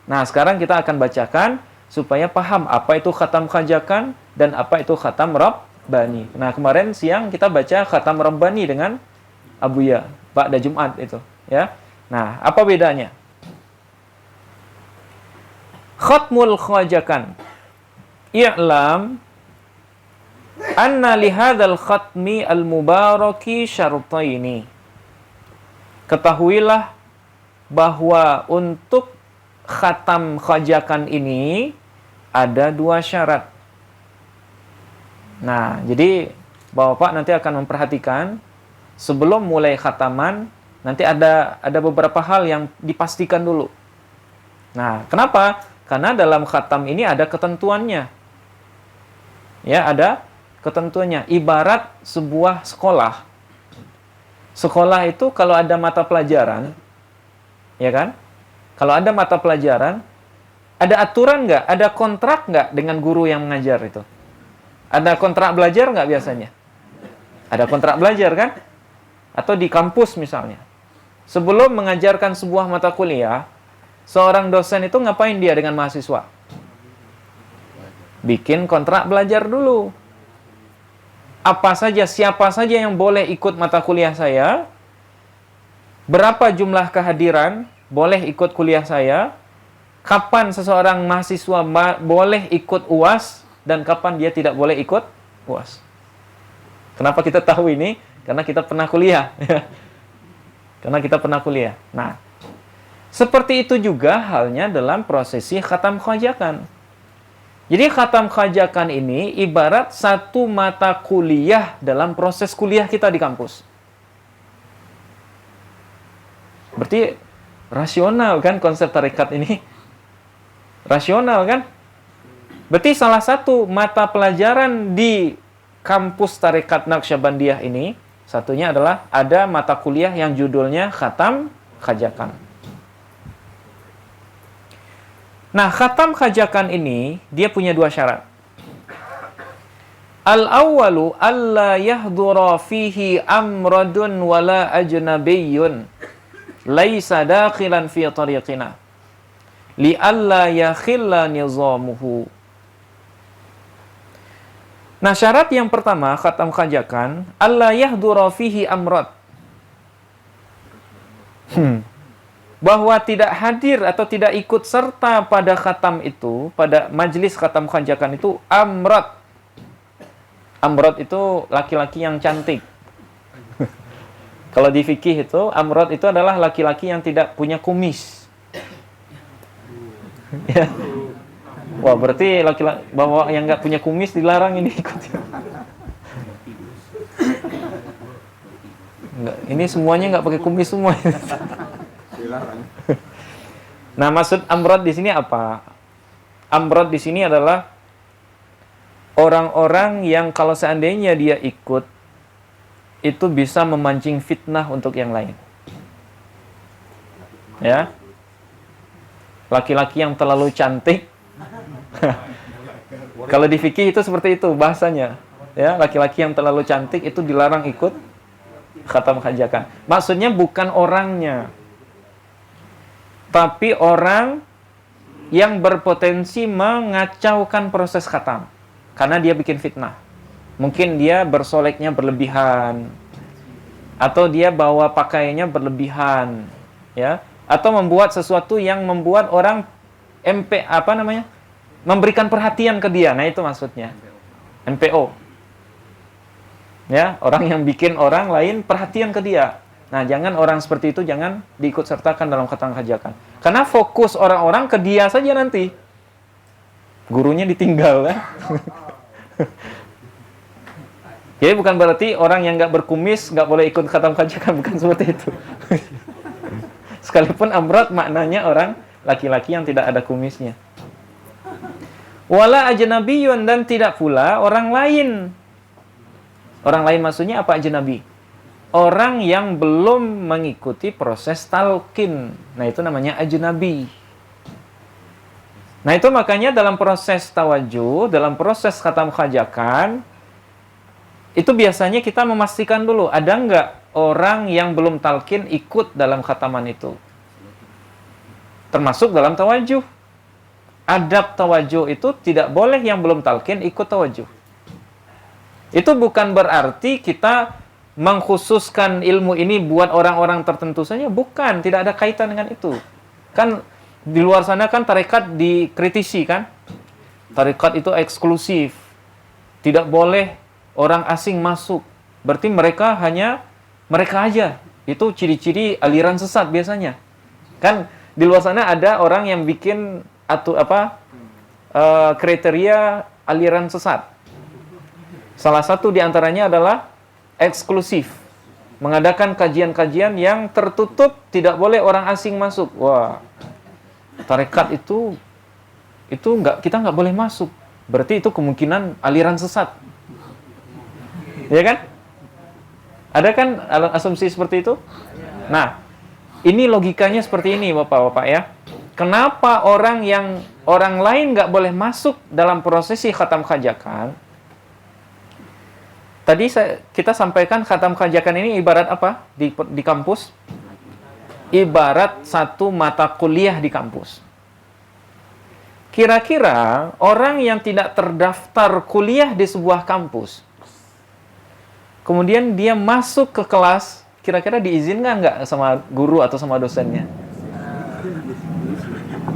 Nah, sekarang kita akan bacakan supaya paham apa itu khatam khajakan dan apa itu khatam rabbani. Nah, kemarin siang kita baca khatam rabbani dengan Abuya, ba'da Jumat itu, ya. Nah, apa bedanya? Khatmul khajakan. I'lam anna lihadzal khatmi al-mubaraki syartaini. Ketahuilah bahwa untuk khatam khajakan ini ada dua syarat. Nah, jadi Bapak nanti akan memperhatikan sebelum mulai khataman, nanti ada beberapa hal yang dipastikan dulu. Nah, kenapa? Karena dalam khatam ini ada ketentuannya. Ya, ada ketentuannya. Ibarat sebuah sekolah. Sekolah itu kalau ada mata pelajaran, ya kan? Kalau ada mata pelajaran, ada aturan nggak? Ada kontrak nggak dengan guru yang mengajar itu? Ada kontrak belajar nggak biasanya? Ada kontrak belajar kan? Atau di kampus misalnya. Sebelum mengajarkan sebuah mata kuliah, seorang dosen itu ngapain dia dengan mahasiswa? Bikin kontrak belajar dulu. Apa saja, siapa saja yang boleh ikut mata kuliah saya? Berapa jumlah kehadiran boleh ikut kuliah saya? Kapan seseorang mahasiswa boleh ikut UAS? Dan kapan dia tidak boleh ikut UAS? Kenapa kita tahu ini? Karena kita pernah kuliah. Karena kita pernah kuliah. Nah, seperti itu juga halnya dalam prosesi khatam khajakan. Jadi khatam khajakan ini ibarat satu mata kuliah dalam proses kuliah kita di kampus. Berarti rasional kan konsep tarekat ini? Rasional kan? Berarti salah satu mata pelajaran di kampus tarekat Naqsyabandiyah ini, satunya adalah ada mata kuliah yang judulnya khatam khajakan. Nah, khatam khajakan ini, dia punya dua syarat. Al-awwalu, alla yahdura fihi amradun wala ajnabiyyun, laisa dakhilan fi tariqina, li'alla yakhilla nizamuhu. Nah, syarat yang pertama, khatam khajakan, alla yahdura fihi amrad. Bahwa tidak hadir atau tidak ikut serta pada khatam itu, pada majlis khatam khajakan itu, amrad. Amrad itu laki-laki yang cantik. Kalau di fikih itu, amrad itu adalah laki-laki yang tidak punya kumis. Ya. Wah, berarti laki-laki bahwa yang nggak punya kumis dilarang ini ikut. Enggak, ini semuanya nggak pakai kumis semua. Nah, maksud amrad di sini apa? Amrad di sini adalah orang-orang yang kalau seandainya dia ikut, itu bisa memancing fitnah untuk yang lain. Ya. Laki-laki yang terlalu cantik. Kalau di fikih itu seperti itu bahasanya. Ya, laki-laki yang terlalu cantik itu dilarang ikut khatam khajakan. Maksudnya bukan orangnya, tapi orang yang berpotensi mengacaukan proses khatam karena dia bikin fitnah. Mungkin dia bersoleknya berlebihan, atau dia bawa pakaiannya berlebihan, ya, atau membuat sesuatu yang membuat orang memberikan perhatian ke dia. Nah, itu maksudnya MPO. Ya, orang yang bikin orang lain perhatian ke dia. Nah, jangan orang seperti itu jangan diikut sertakan dalam khatam khajakan. Karena fokus orang-orang ke dia saja nanti. Gurunya ditinggal kan. Jadi bukan berarti orang yang nggak berkumis nggak boleh ikut khatam khajakan, bukan seperti itu. Sekalipun amrad maknanya orang laki-laki yang tidak ada kumisnya. Wala ajnabiyyun, dan tidak pula orang lain. Orang lain maksudnya apa ajnabi? Orang yang belum mengikuti proses talqin. Nah, itu namanya ajnabi. Nah, itu makanya dalam proses tawajuh, dalam proses khatam khajakan, itu biasanya kita memastikan dulu, ada nggak orang yang belum talqin ikut dalam khataman itu. Termasuk dalam tawajuh. Adab tawajuh itu tidak boleh yang belum talqin ikut tawajuh. Itu bukan berarti kita mengkhususkan ilmu ini buat orang-orang tertentu saja. Bukan, tidak ada kaitan dengan itu. Kan di luar sana kan tarekat dikritisi kan. Tarekat itu eksklusif. Tidak boleh orang asing masuk. Berarti mereka aja. Itu ciri-ciri aliran sesat biasanya. Kan di luar sana ada orang yang bikin kriteria aliran sesat. Salah satu di antaranya adalah eksklusif. Mengadakan kajian-kajian yang tertutup, tidak boleh orang asing masuk. Wah, tarekat itu kita nggak boleh masuk. Berarti itu kemungkinan aliran sesat. Ya kan? Ada kan asumsi seperti itu? Nah, ini logikanya seperti ini Bapak-bapak ya. Kenapa orang lain nggak boleh masuk dalam prosesi khatam khajakan? Tadi kita sampaikan khatam khajakan ini ibarat apa di kampus? Ibarat satu mata kuliah di kampus. Kira-kira orang yang tidak terdaftar kuliah di sebuah kampus, kemudian dia masuk ke kelas, kira-kira diizinkan nggak sama guru atau sama dosennya?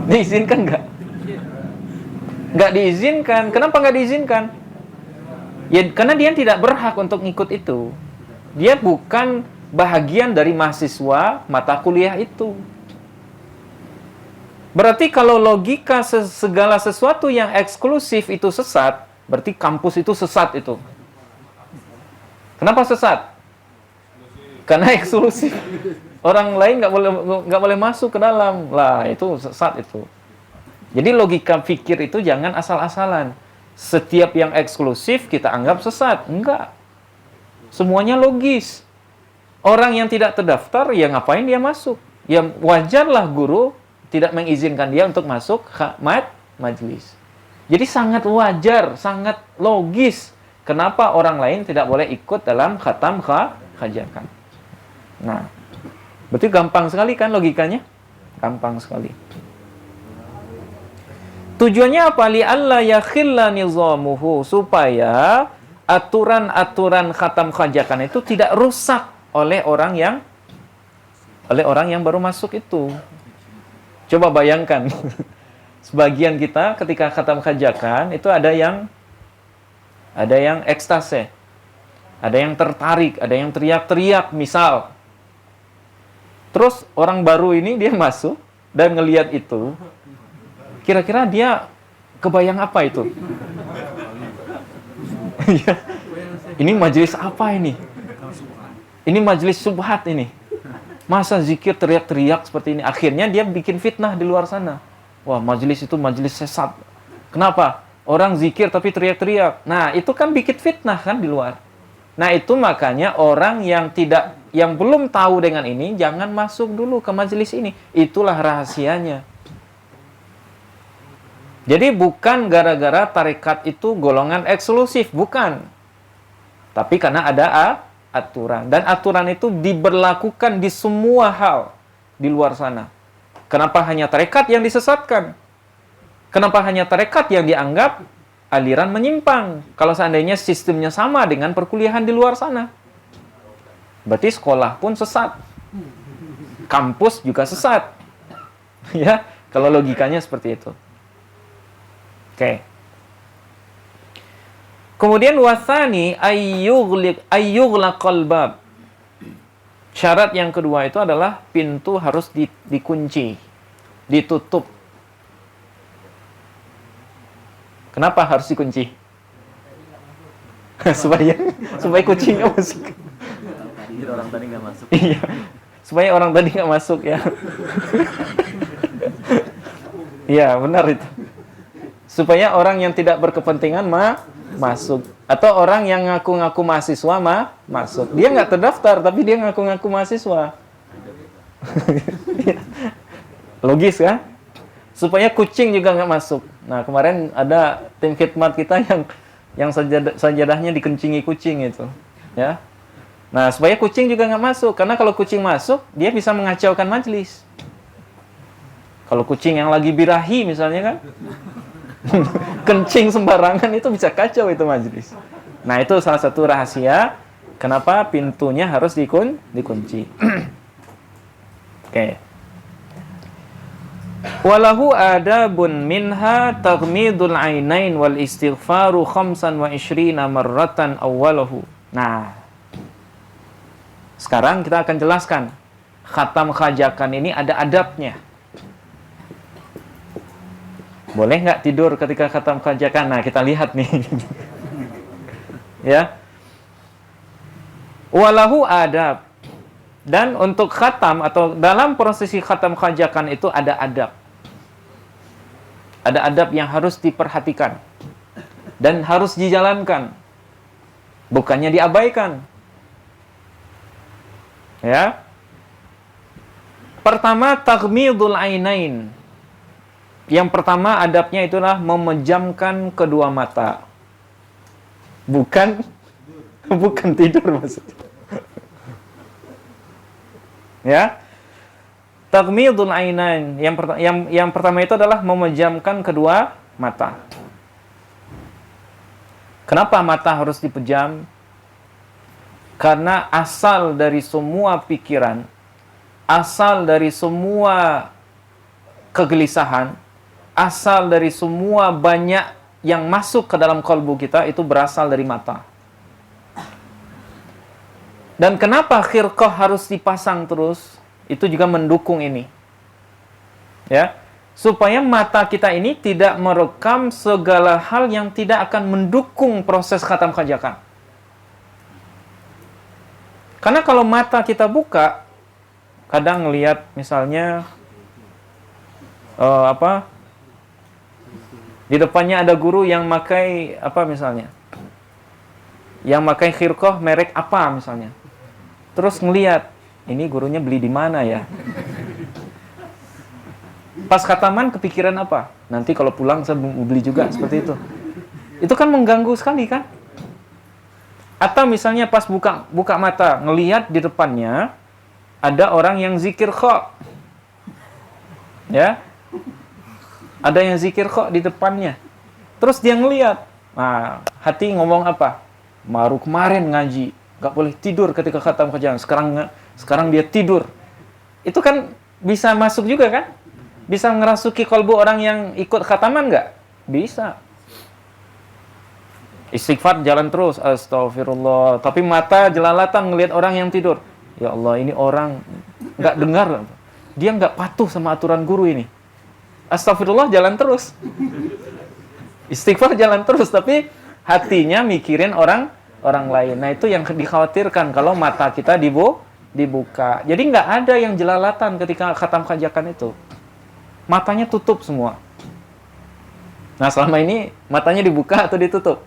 Diizinkan nggak? Nggak diizinkan. Kenapa nggak diizinkan? Ya, karena dia tidak berhak untuk ngikut itu. Dia bukan bahagian dari mahasiswa mata kuliah itu. Berarti kalau logika segala sesuatu yang eksklusif itu sesat, berarti kampus itu sesat itu. Kenapa sesat? Karena eksklusif. Orang lain nggak boleh masuk ke dalam. Lah, itu sesat itu. Jadi logika pikir itu jangan asal-asalan. Setiap yang eksklusif kita anggap sesat. Enggak. Semuanya logis. Orang yang tidak terdaftar, ya ngapain dia masuk? Ya wajarlah guru tidak mengizinkan dia untuk masuk majelis. Jadi sangat wajar, sangat logis. Kenapa orang lain tidak boleh ikut dalam khatam khajakan? Nah, berarti gampang sekali kan logikanya? Gampang sekali. Tujuannya apa? Li'alla yakhilla nizamuhu, supaya aturan-aturan khatam khajakan itu tidak rusak oleh orang yang baru masuk itu. Coba bayangkan, sebagian kita ketika khatam khajakan itu ada yang ekstase, ada yang tertarik, ada yang teriak-teriak misal. Terus orang baru ini dia masuk dan ngelihat itu, kira-kira dia kebayang apa itu? Ini majelis apa ini? Ini majelis subhat ini. Masa zikir teriak-teriak seperti ini? Akhirnya dia bikin fitnah di luar sana. Wah, majelis itu majelis sesat. Kenapa? Orang zikir tapi teriak-teriak. Nah, itu kan bikin fitnah kan di luar. Nah, itu makanya orang yang belum tahu dengan ini, jangan masuk dulu ke majelis ini. Itulah rahasianya. Jadi bukan gara-gara tarekat itu golongan eksklusif, bukan. Tapi karena ada aturan. Dan aturan itu diberlakukan di semua hal di luar sana. Kenapa hanya tarekat yang disesatkan? Kenapa hanya tarekat yang dianggap aliran menyimpang? Kalau seandainya sistemnya sama dengan perkuliahan di luar sana. Berarti sekolah pun sesat. Kampus juga sesat. Ya, kalau logikanya seperti itu. Oke. Kemudian wasani ayyughlaqal bab. Syarat yang kedua itu adalah pintu harus dikunci, ditutup. Kenapa harus dikunci? supaya kucingnya masuk. Orang tadi nggak masuk. Iya. Supaya orang tadi nggak masuk ya. Iya, benar itu. Supaya orang yang tidak berkepentingan masuk. Atau orang yang ngaku-ngaku mahasiswa masuk. Dia nggak terdaftar, tapi dia ngaku-ngaku mahasiswa. Logis kan? Supaya kucing juga nggak masuk. Nah, kemarin ada tim khidmat kita yang sajadahnya dikencingi kucing itu. Ya. Nah, supaya kucing juga nggak masuk. Karena kalau kucing masuk, dia bisa mengacaukan majelis. Kalau kucing yang lagi birahi misalnya kan, kencing sembarangan itu bisa kacau itu majelis. Nah, itu salah satu rahasia kenapa pintunya harus dikunci. Oke. Walahu adabun minha taghmidul ainain wal istighfaru 25 marratan awwalahu. Nah, sekarang kita akan jelaskan khatam khajakan ini ada adabnya. Boleh nggak tidur ketika khatam khajakan? Nah, kita lihat nih. Ya. Walahu adab. Dan untuk khatam atau dalam prosesi khatam kajakan itu ada adab. Ada adab yang harus diperhatikan dan harus dijalankan. Bukannya diabaikan. Ya. Pertama, taghmidul ainain. Yang pertama adabnya itulah memejamkan kedua mata. Bukan tidur maksudnya. Ya. Taghmidul ainain. Yang pertama itu adalah memejamkan kedua mata. Kenapa mata harus dipejam? Karena asal dari semua pikiran, asal dari semua kegelisahan, asal dari semua banyak yang masuk ke dalam kalbu kita itu berasal dari mata. Dan kenapa khirqah harus dipasang terus? Itu juga mendukung ini. Ya. Supaya mata kita ini tidak merekam segala hal yang tidak akan mendukung proses khatam kajakan. Karena kalau mata kita buka, kadang ngelihat misalnya di depannya ada guru yang pakai misalnya, yang pakai khirqah merek apa misalnya, terus ngelihat ini gurunya beli di mana ya. Pas khataman kepikiran apa? Nanti kalau pulang saya beli juga, seperti itu. Itu kan mengganggu sekali kan? Atau misalnya pas buka mata, ngelihat di depannya ada orang yang zikir kha. Ya. Ada yang zikir kha di depannya. Terus dia ngelihat. Nah, hati ngomong apa? Baru kemarin ngaji, gak boleh tidur ketika khatam kajian. Sekarang dia tidur. Itu kan bisa masuk juga kan? Bisa ngerasuki kalbu orang yang ikut khataman nggak? Bisa. Istighfar jalan terus, astagfirullah. Tapi mata jelalatan ngelihat orang yang tidur. Ya Allah, ini orang nggak dengar. Dia nggak patuh sama aturan guru ini. Astagfirullah jalan terus. Istighfar jalan terus, tapi hatinya mikirin orang lain. Nah, itu yang dikhawatirkan kalau mata kita dibuka. Jadi nggak ada yang jelalatan ketika khatam kajakan itu. Matanya tutup semua. Nah, selama ini matanya dibuka atau ditutup?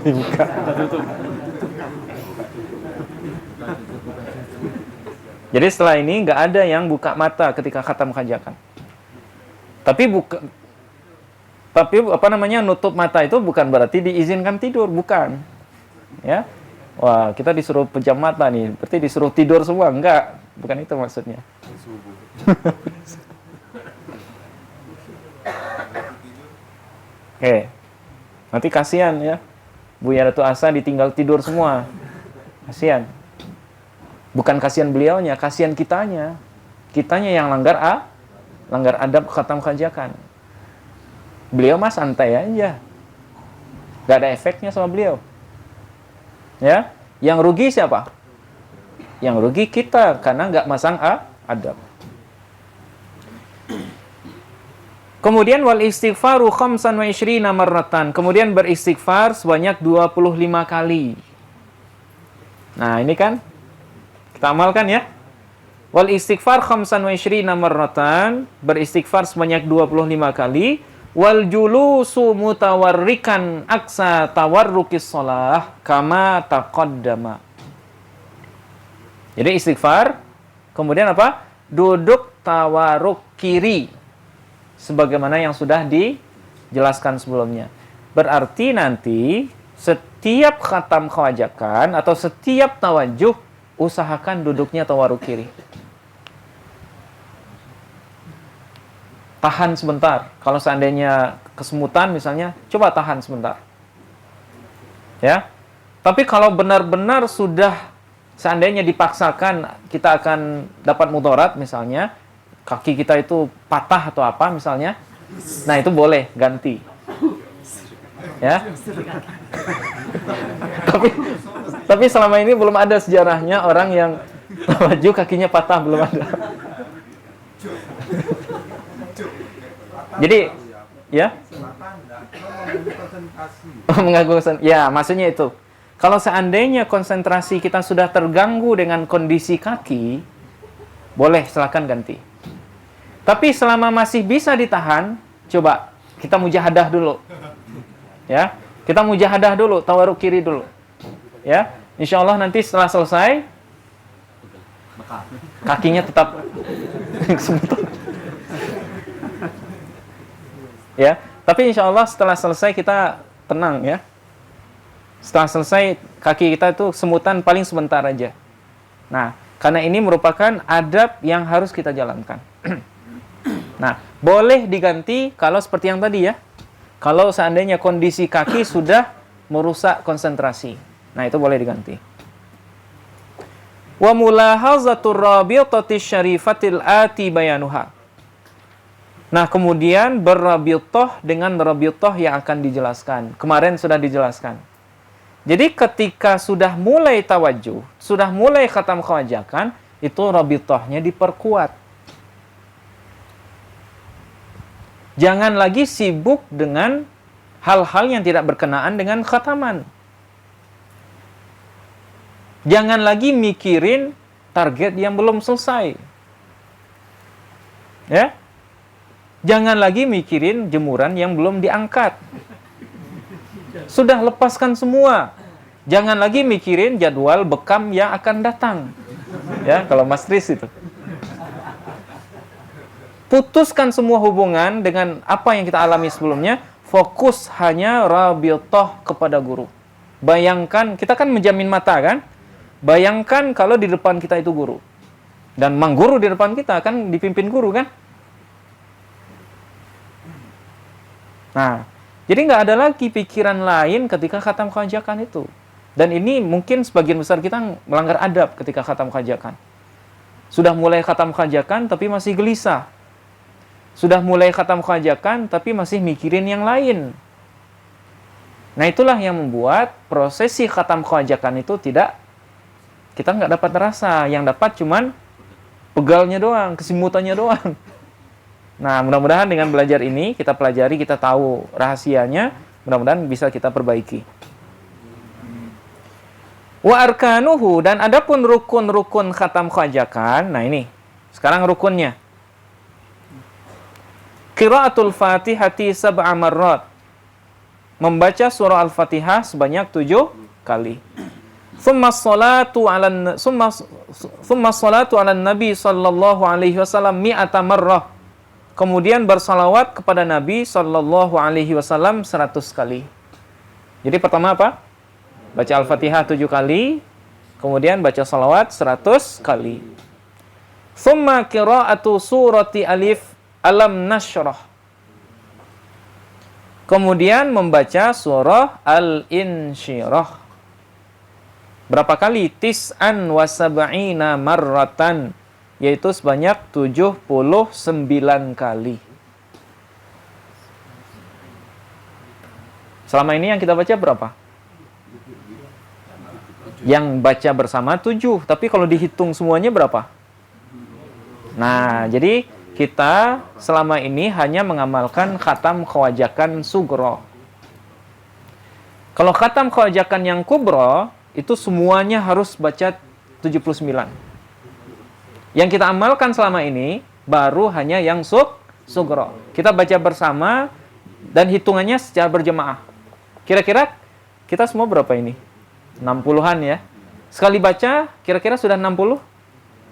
Dibuka. Jadi setelah ini nggak ada yang buka mata ketika khatam kajakan. Tapi nutup mata itu bukan berarti diizinkan tidur, bukan. Ya. Wah, kita disuruh pejam mata nih, berarti disuruh tidur semua, enggak. Bukan itu maksudnya. Oke. Nanti kasihan ya. Buya Ratu Asa ditinggal tidur semua. Kasihan. Bukan kasihan beliaunya, kasihan kitanya. Kitanya yang langgar adab khatam kajakan. Beliau mah santai aja. Gak ada efeknya sama beliau. Ya, yang rugi siapa? Yang rugi kita karena nggak masang adab. Kemudian wal istighfaru khamsan wa ishrina marratan. Kemudian beristighfar sebanyak 25 kali. Nah, ini kan kita amalkan ya. Wal istighfar khamsan wa ishrina marratan, beristighfar sebanyak 25 kali. Wal julusu mutawarrikan aksa tawarrukis shalah kama taqaddama. Jadi istighfar, kemudian apa? Duduk tawarruk kiri sebagaimana yang sudah dijelaskan sebelumnya. Berarti nanti setiap khatam kawajakan atau setiap tawajuh usahakan duduknya tawarruk kiri. Tahan sebentar. Kalau seandainya kesemutan misalnya, coba tahan sebentar. Ya. Tapi kalau benar-benar sudah seandainya dipaksakan kita akan dapat mudarat misalnya, kaki kita itu patah atau apa misalnya, nah itu boleh ganti. Ya. Tapi selama ini belum ada sejarahnya orang yang tawajuh kakinya patah, belum ada. Jadi Ya? Mengganggu konsentrasi. Ya, maksudnya itu. Kalau seandainya konsentrasi kita sudah terganggu dengan kondisi kaki, boleh silakan ganti. Tapi selama masih bisa ditahan, coba kita mujahadah dulu. Ya, kita mujahadah dulu, tawaruk kiri dulu. Ya, insya Allah nanti setelah selesai, kakinya tetap kesemutan. Ya, tapi insya Allah setelah selesai kita tenang ya. Setelah selesai kaki kita itu semutan paling sebentar aja. Nah, karena ini merupakan adab yang harus kita jalankan. Nah, boleh diganti kalau seperti yang tadi ya. Kalau seandainya kondisi kaki sudah merusak konsentrasi. Nah, itu boleh diganti. Wa mulahazatur rabitati syarifatil ati bayanuha. Nah, kemudian berrabithah dengan rabithah yang akan dijelaskan. Kemarin sudah dijelaskan. Jadi ketika sudah mulai tawajuh, sudah mulai khatam kewajakan, itu rabithahnya diperkuat. Jangan lagi sibuk dengan hal-hal yang tidak berkenaan dengan khataman. Jangan lagi mikirin target yang belum selesai. Ya? Jangan lagi mikirin jemuran yang belum diangkat. Sudah lepaskan semua. Jangan lagi mikirin jadwal bekam yang akan datang. Ya, kalau Mas Tris itu. Putuskan semua hubungan dengan apa yang kita alami sebelumnya, fokus hanya rabithah kepada guru. Bayangkan, kita kan menjamin mata kan? Bayangkan kalau di depan kita itu guru. Dan mang guru di depan kita kan dipimpin guru kan? Nah, jadi nggak ada lagi pikiran lain ketika khatam kewajakan itu. Dan ini mungkin sebagian besar kita melanggar adab ketika khatam kewajakan. Sudah mulai khatam kewajakan tapi masih gelisah. Sudah mulai khatam kewajakan tapi masih mikirin yang lain. Nah, itulah yang membuat prosesi khatam kewajakan itu kita nggak dapat rasa. Yang dapat cuman pegalnya doang, kesimutannya doang. Nah, mudah-mudahan dengan belajar ini, kita pelajari, kita tahu rahasianya, mudah-mudahan bisa kita perbaiki. Wa arkanuhu, dan adapun rukun-rukun khatam kewajakan, nah ini, sekarang rukunnya. Qiraatul Fatihati sab'a marrat. Membaca surah Al-Fatihah sebanyak 7 kali. Thumma salatu ala Nabi sallallahu alaihi wasallam mi'ata marrah. Kemudian bersalawat kepada Nabi sallallahu alaihi wasallam 100 kali. Jadi pertama apa? Baca Al-Fatihah 7 kali, kemudian baca salawat 100 kali. Thumma qira'atu surati Alif Alam Nashrah. Kemudian membaca surah Al-Insyirah. Berapa kali? Tis'an wa sab'ina marratan. Yaitu sebanyak 79 kali. Selama ini yang kita baca berapa? Yang baca bersama 7. Tapi kalau dihitung semuanya berapa? Nah, jadi kita selama ini hanya mengamalkan khatam kewajakan sugro. Kalau khatam kewajakan yang kubro, itu semuanya harus baca 79. Yang kita amalkan selama ini baru hanya yang sugro. Kita baca bersama dan hitungannya secara berjemaah. Kira-kira kita semua berapa ini? 60-an ya. Sekali baca kira-kira sudah 60?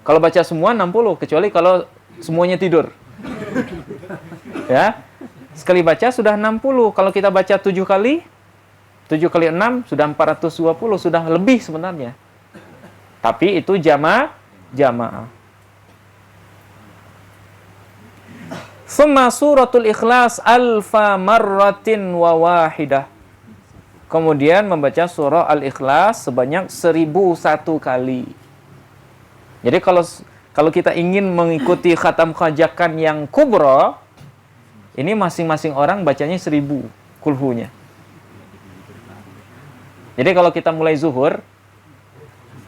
Kalau baca semua 60, kecuali kalau semuanya tidur. Ya. Sekali baca sudah 60. Kalau kita baca 7 kali 6 sudah 420, sudah lebih sebenarnya. Tapi itu jamaah. Summa suratul Ikhlas alfa marratin wa wahidah. Kemudian membaca surah Al-Ikhlas sebanyak 1001 kali. Jadi kalau kita ingin mengikuti khatam kewajakan yang kubro, ini masing-masing orang bacanya 1000 kulhunya. Jadi kalau kita mulai zuhur,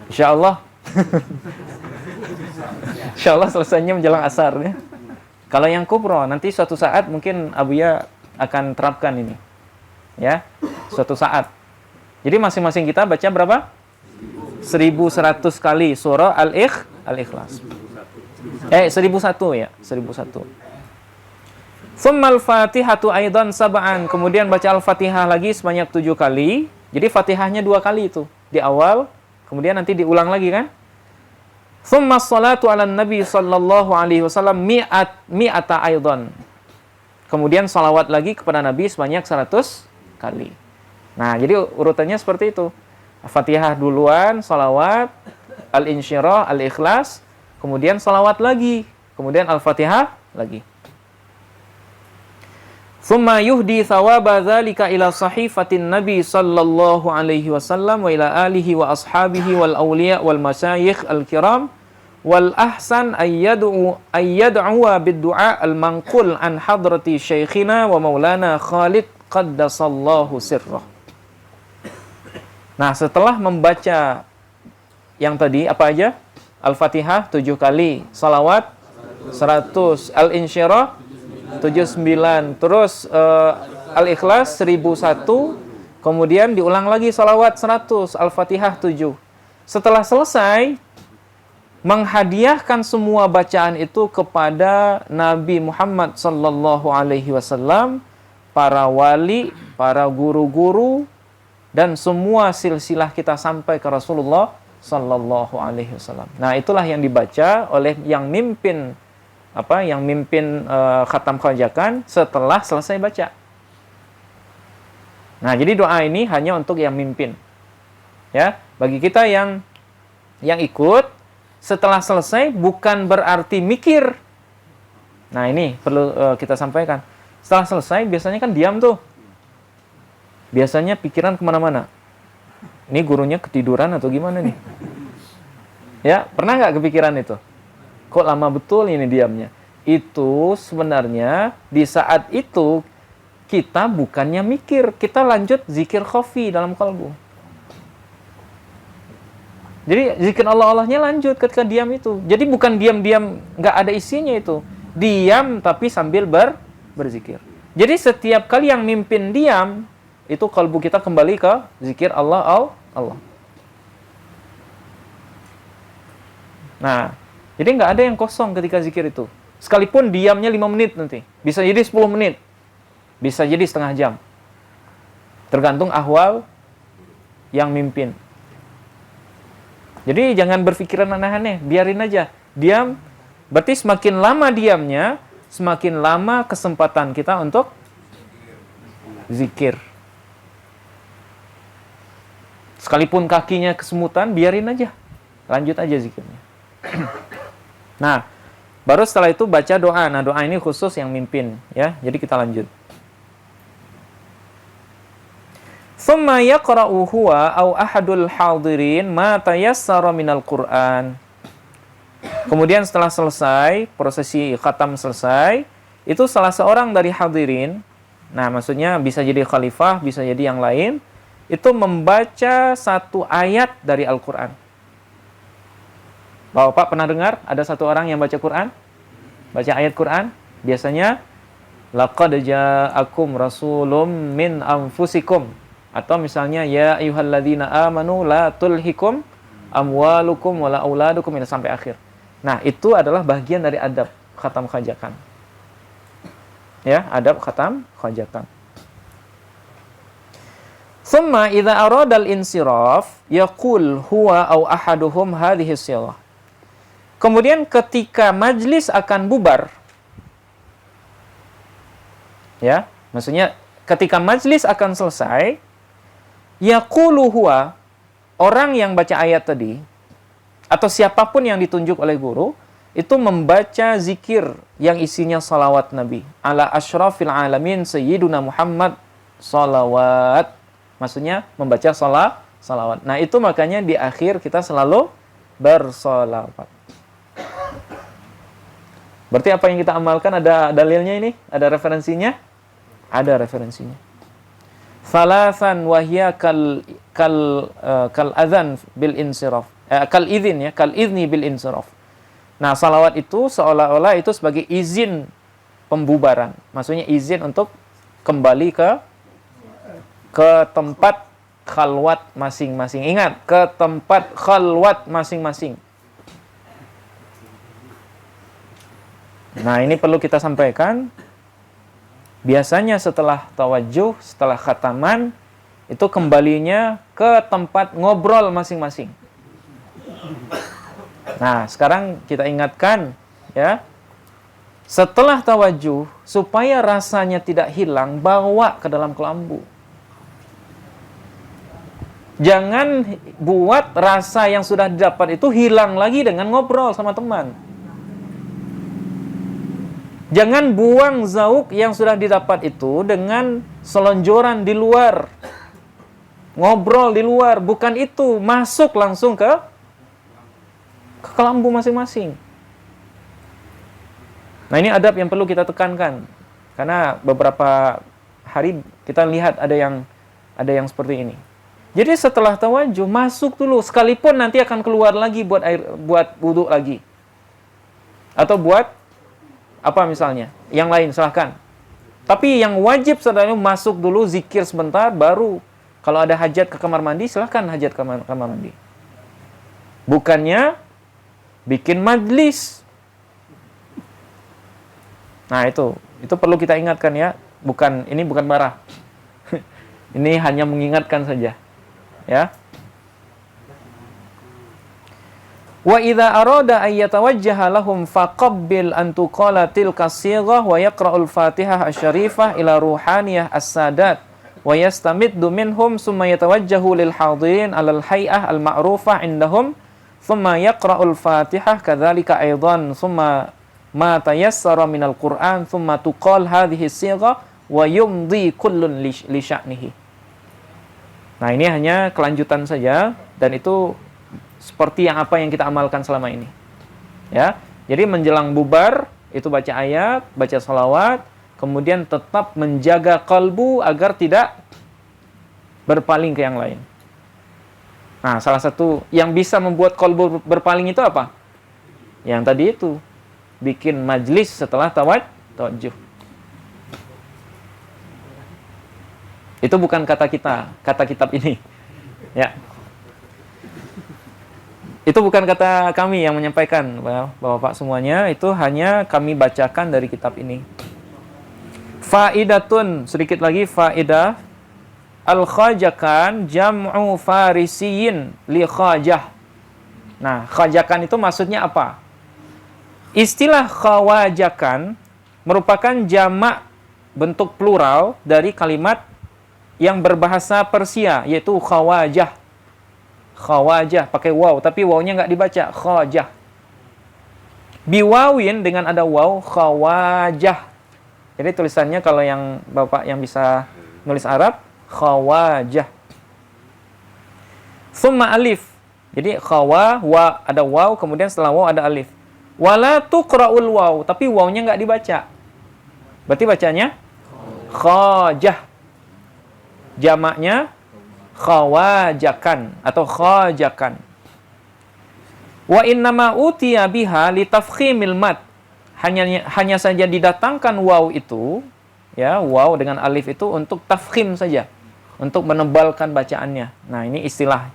insya Allah selesainya menjelang asar ya. Kalau yang kubro, nanti suatu saat mungkin Abuya akan terapkan ini. Ya, suatu saat. Jadi masing-masing kita baca berapa? 1100 kali surah Al-Ikhlas. 1001 ya, 1001. Tsummal Fatihatu aidan sab'an. Kemudian baca Al-Fatihah lagi sebanyak 7 kali. Jadi Fatihahnya 2 kali itu, di awal, kemudian nanti diulang lagi kan? Tsumma sholatu 'alan Nabi sallallahu alaihi wasallam mi'ata aidan. Kemudian salawat lagi kepada Nabi sebanyak 100 kali. Nah, jadi urutannya seperti itu. Fatihah duluan, salawat, Al-Insyirah, Al-Ikhlas, kemudian salawat lagi, kemudian Al-Fatihah lagi. Tsumma yuhdi thawaba dzalika ila sahifatin Nabi sallallahu alaihi wasallam wa ila alihi wa ashabihi wal awliya wal masyayikh al-kiram wal ahsan ayyad'u bid-du'a al-manqul an hadrati syekhina wa maulana Khalid qaddasallahu sirrah. Nah, setelah membaca yang tadi apa aja? Al-Fatihah 7 kali, salawat 100, Al-Insyirah 79, terus Al-Ikhlas 1001, kemudian diulang lagi salawat 100, Al-Fatihah 7. Setelah selesai, menghadiahkan semua bacaan itu kepada Nabi Muhammad sallallahu alaihi wasallam, para wali, para guru-guru, dan semua silsilah kita sampai ke Rasulullah sallallahu alaihi wasallam. Nah, itulah yang dibaca oleh yang mimpin khatam khajakan setelah selesai baca. Nah, jadi doa ini hanya untuk yang mimpin. Ya, bagi kita yang ikut setelah selesai bukan berarti mikir. Nah, ini perlu kita sampaikan. Setelah selesai biasanya kan diam tuh. Biasanya pikiran kemana-mana. Ini gurunya ketiduran atau gimana nih? Ya, pernah nggak kepikiran itu? Kok lama betul ini diamnya? Itu sebenarnya di saat itu kita bukannya mikir, kita lanjut zikir khafi dalam kalbu. Jadi zikir Allah-Allahnya lanjut ketika diam itu. Jadi bukan diam-diam nggak ada isinya itu. Diam tapi sambil berzikir. Jadi setiap kali yang mimpin diam, itu kalbu kita kembali ke zikir Allah. Nah, jadi nggak ada yang kosong ketika zikir itu. Sekalipun diamnya 5 menit nanti. Bisa jadi 10 menit. Bisa jadi setengah jam. Tergantung ahwal yang mimpin. Jadi jangan berpikiran aneh-aneh. Biarin aja. Diam. Berarti semakin lama diamnya, semakin lama kesempatan kita untuk zikir. Sekalipun kakinya kesemutan, biarin aja. Lanjut aja zikirnya. Nah, baru setelah itu baca doa. Nah, doa ini khusus yang mimpin. Ya, jadi kita lanjut. Tsumma yaqra'u huwa aw ahadul hadirin ma tayassara minal Qur'an. Kemudian setelah selesai, prosesi khatam selesai, itu salah seorang dari hadirin, nah maksudnya bisa jadi khalifah, bisa jadi yang lain, itu membaca satu ayat dari Al-Quran. Bapak pernah dengar ada satu orang yang baca Quran? Baca ayat Quran? Biasanya, laqad ja'akum rasulun min anfusikum. Atau misalnya, ya ayyuhalladzina amanu la tulhikum amwalukum wala auladukum, sampai akhir. Nah, itu adalah bagian dari adab khatam khajakan. Ya, adab khatam khajakan. Tsumma idza arada al-insiraf yaqul huwa aw ahaduhum hadhihi sighah. Kemudian ketika majlis akan bubar, ya, maksudnya ketika majlis akan selesai, yaqulu huwa, orang yang baca ayat tadi atau siapapun yang ditunjuk oleh guru itu membaca zikir yang isinya salawat Nabi ala asyrafil alamin sayyiduna Muhammad salawat. Maksudnya membaca salawat. Nah, itu makanya di akhir kita selalu bersalawat. Berarti apa yang kita amalkan ada dalilnya ini? Ada referensinya? Ada referensinya. Salasan wahya kal adzan bil insiraf. Kal idzni bil insiraf. Nah, salawat itu seolah-olah itu sebagai izin pembubaran. Maksudnya izin untuk kembali ke tempat khalwat masing-masing. Ingat, ke tempat khalwat masing-masing. Nah, ini perlu kita sampaikan. Biasanya setelah tawajuh, setelah khataman, itu kembalinya ke tempat ngobrol masing-masing. Nah, sekarang kita ingatkan, ya. Setelah tawajuh, supaya rasanya tidak hilang, bawa ke dalam kelambu. Jangan buat rasa yang sudah didapat itu hilang lagi dengan ngobrol sama teman. Jangan buang zauk yang sudah didapat itu dengan selonjoran di luar. Ngobrol di luar. Bukan itu. Masuk langsung ke kelambu masing-masing. Nah, ini adab yang perlu kita tekankan. Karena beberapa hari kita lihat ada yang seperti ini. Jadi setelah tawajuh, masuk dulu. Sekalipun nanti akan keluar lagi buat wudu lagi. Atau buat apa misalnya? Yang lain, silahkan. Tapi yang wajib setelah itu masuk dulu, zikir sebentar, baru kalau ada hajat ke kamar mandi, silahkan hajat ke kamar mandi. Bukannya bikin majlis. Nah, itu perlu kita ingatkan ya. Ini bukan marah. Ini hanya mengingatkan saja. Ya. Wa idza arada ay yatawajjaha lahum faqabbil an tuqala tilka sighah wa yaqra'ul Fatihah asy-syarifah ila ruhaniyah as-sadat wa yastamiddu minhum summa yatawajjahu lil hadirin 'alal hay'ah al-ma'rufah 'indahum thumma yaqra'ul Fatihah kadzalika aidan thumma ma tayassara minal Qur'an thumma tuqal hadhihi sighah wa yumdi kullun li sya'nihi. Nah, ini hanya kelanjutan saja, dan itu seperti apa yang kita amalkan selama ini. Ya, jadi menjelang bubar, itu baca ayat, baca salawat, kemudian tetap menjaga kalbu agar tidak berpaling ke yang lain. Nah, salah satu yang bisa membuat kalbu berpaling itu apa? Yang tadi itu, bikin majlis setelah tawajuh. Itu bukan kata kita, kata kitab ini. Ya. Itu bukan kata kami yang menyampaikan, Bapak-bapak semuanya, itu hanya kami bacakan dari kitab ini. Faidatun, sedikit lagi faidah. Al-khajakan jam'u farisiyin li khajah. Nah, khajakan itu maksudnya apa? Istilah khawajakan merupakan jamak bentuk plural dari kalimat yang berbahasa Persia, yaitu khawajah. Khawajah, pakai waw, tapi wawnya nggak dibaca, khajah. Biwawin dengan ada waw, khawajah. Jadi tulisannya kalau yang Bapak yang bisa nulis Arab, khawajah. Summa alif. Jadi khawa, wa, ada waw, kemudian setelah waw ada alif. Wala tuqra'ul waw, tapi wawnya nggak dibaca. Berarti bacanya khajah. Jamaknya khawajakan atau khajakan. Wa innama utiya biha litafkhimil mad. Hanya saja didatangkan waw itu, ya, waw dengan alif itu untuk tafkhim saja, untuk menebalkan bacaannya. Nah, ini istilah.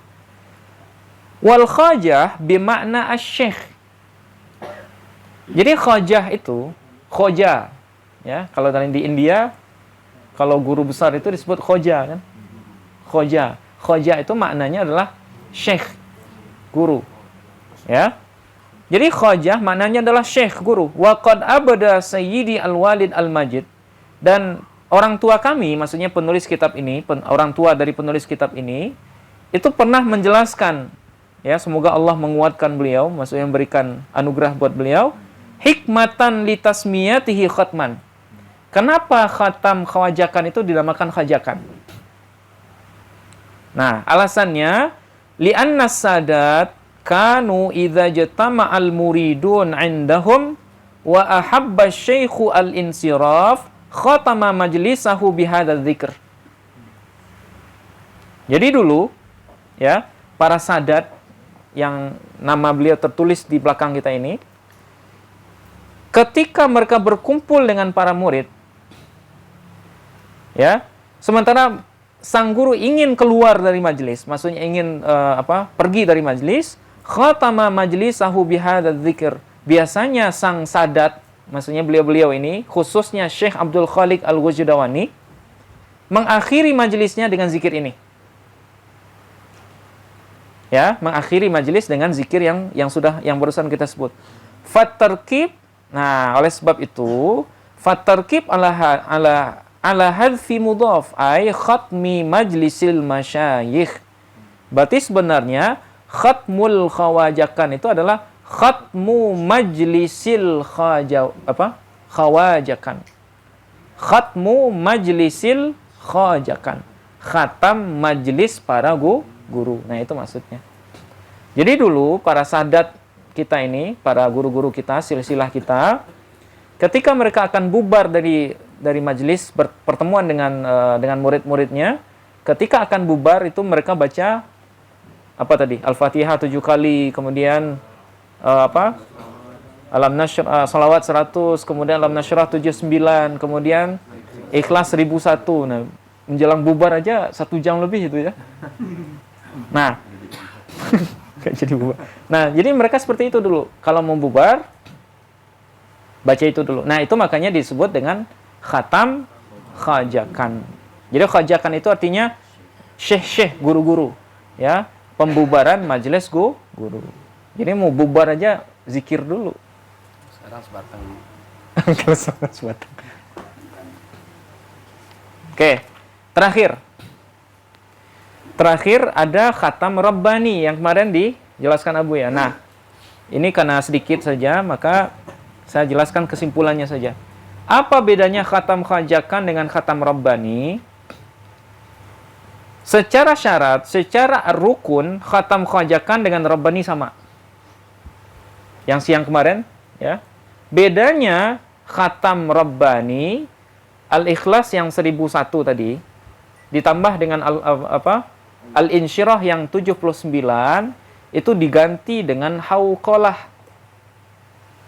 Wal khajah bimakna asy-syekh. Jadi khajah itu khoja, ya, kalau di India, kalau guru besar itu disebut khoja, kan? Khoja. Khoja itu maknanya adalah syekh, guru. Ya. Jadi khojah maknanya adalah syekh, guru. Wa qad abada sayyidi al-walid al-majid. Dan orang tua kami, maksudnya penulis kitab ini, orang tua dari penulis kitab ini, itu pernah menjelaskan, ya, semoga Allah menguatkan beliau, maksudnya memberikan anugerah buat beliau, hikmatan litasmiyatihi khatman. Kenapa khatam khawajakan itu dinamakan khajakan? Nah, alasannya li'anna sadat kanu idza jatama'al muridun 'indahum wa ahabba syaikhu al-insiraf khatama majlisahu bihadza dzikr. Jadi dulu, ya, para sadat yang nama beliau tertulis di belakang kita ini, ketika mereka berkumpul dengan para murid, Ya. Sementara sang guru ingin keluar dari majelis, maksudnya ingin pergi dari majelis, khatama majlisahu bihadzal dzikr. Biasanya sang sadat, maksudnya beliau-beliau ini, khususnya Syekh Abdul Khaliq Al-Wajdawani, mengakhiri majelisnya dengan zikir ini. Ya, mengakhiri majelis dengan zikir yang barusan kita sebut. Fatarkib. Nah, oleh sebab itu, fatarkib ala hadfi mudhaf ay khatmi majlisil masyayikh. Berarti sebenarnya khatmul khawajakan itu adalah khatmu majlisil khawajakan. Khatmu majlisil khawajakan. Khatam majlis para guru. Nah, itu maksudnya. Jadi dulu para sadat kita ini, para guru-guru kita, silsilah kita, ketika mereka akan bubar dari majelis pertemuan dengan murid-muridnya, ketika akan bubar itu mereka baca apa tadi? Al-Fatihah 7 kali, kemudian Alam Nashrah salawat 100, kemudian Alam Nashrah 79, kemudian Ikhlas 1001. Nah, menjelang bubar aja 1 jam lebih itu ya. Nah, jadi bubar. Nah, jadi mereka seperti itu dulu. Kalau mau bubar, baca itu dulu. Nah, itu makanya disebut dengan khatam khajakan. Jadi khajakan itu artinya syekh-syekh, guru-guru. Ya, pembubaran majelis guru. Jadi mau bubar aja zikir dulu. Sekarang sebatang. Kalau sebatang. Oke, Terakhir ada khatam Rabbani yang kemarin dijelaskan Abu ya. Nah, ini karena sedikit saja, maka saya jelaskan kesimpulannya saja. Apa bedanya khatam khajakan dengan khatam Rabbani? Secara syarat, secara rukun, khatam khajakan dengan Rabbani sama. Yang siang kemarin, ya. Bedanya khatam Rabbani, Al-Ikhlas yang 1001 tadi, ditambah dengan Al-Insyirah yang 79 itu diganti dengan hauqalah.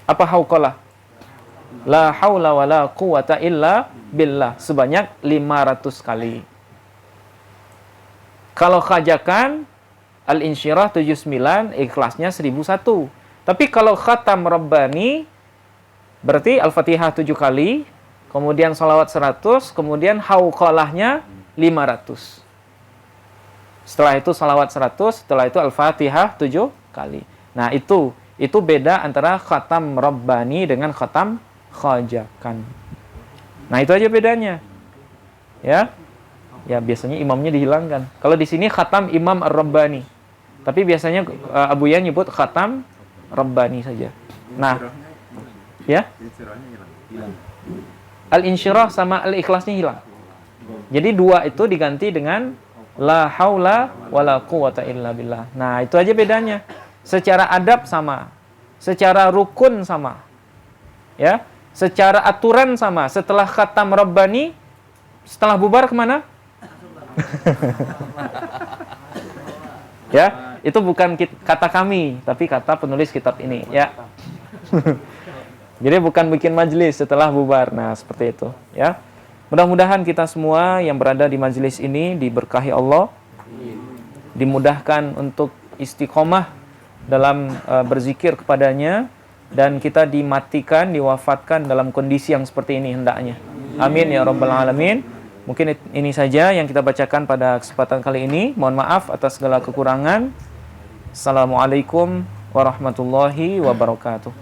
Apa hauqalah? La haula wala quwata illa billah sebanyak 500 kali. Kalau khajakan Al-Insyirah 79, Ikhlasnya 1001. Tapi kalau khatam Rabbani berarti Al-Fatihah 7 kali, kemudian salawat 100, kemudian hauqalahnya 500. Setelah itu salawat 100, setelah itu Al-Fatihah 7 kali. Nah, itu beda antara khatam Rabbani dengan khatam khajakan. Nah, itu aja bedanya. Ya. Ya, biasanya imamnya dihilangkan. Kalau di sini khatam Imam Ar-Rabbani. Tapi biasanya Abu Ya nyebut khatam Rabbani saja. Nah, ya. Al-Insyirah sama Al-Ikhlasnya hilang. Jadi dua itu diganti dengan la haula wala quwata illa billah. Nah, itu aja bedanya. Secara adab sama, secara rukun sama. Ya, secara aturan sama. Setelah khatam Rabbani, setelah bubar kemana? Ya, itu bukan kata kami, tapi kata penulis kitab ini, ya. Jadi bukan bikin majelis setelah bubar. Nah, seperti itu, ya. Mudah-mudahan kita semua yang berada di majelis ini diberkahi Allah, dimudahkan untuk istiqomah dalam berzikir kepadanya, dan kita dimatikan, diwafatkan dalam kondisi yang seperti ini hendaknya. Amin ya rabbal alamin. Mungkin ini saja yang kita bacakan pada kesempatan kali ini. Mohon maaf atas segala kekurangan. Assalamualaikum warahmatullahi wabarakatuh.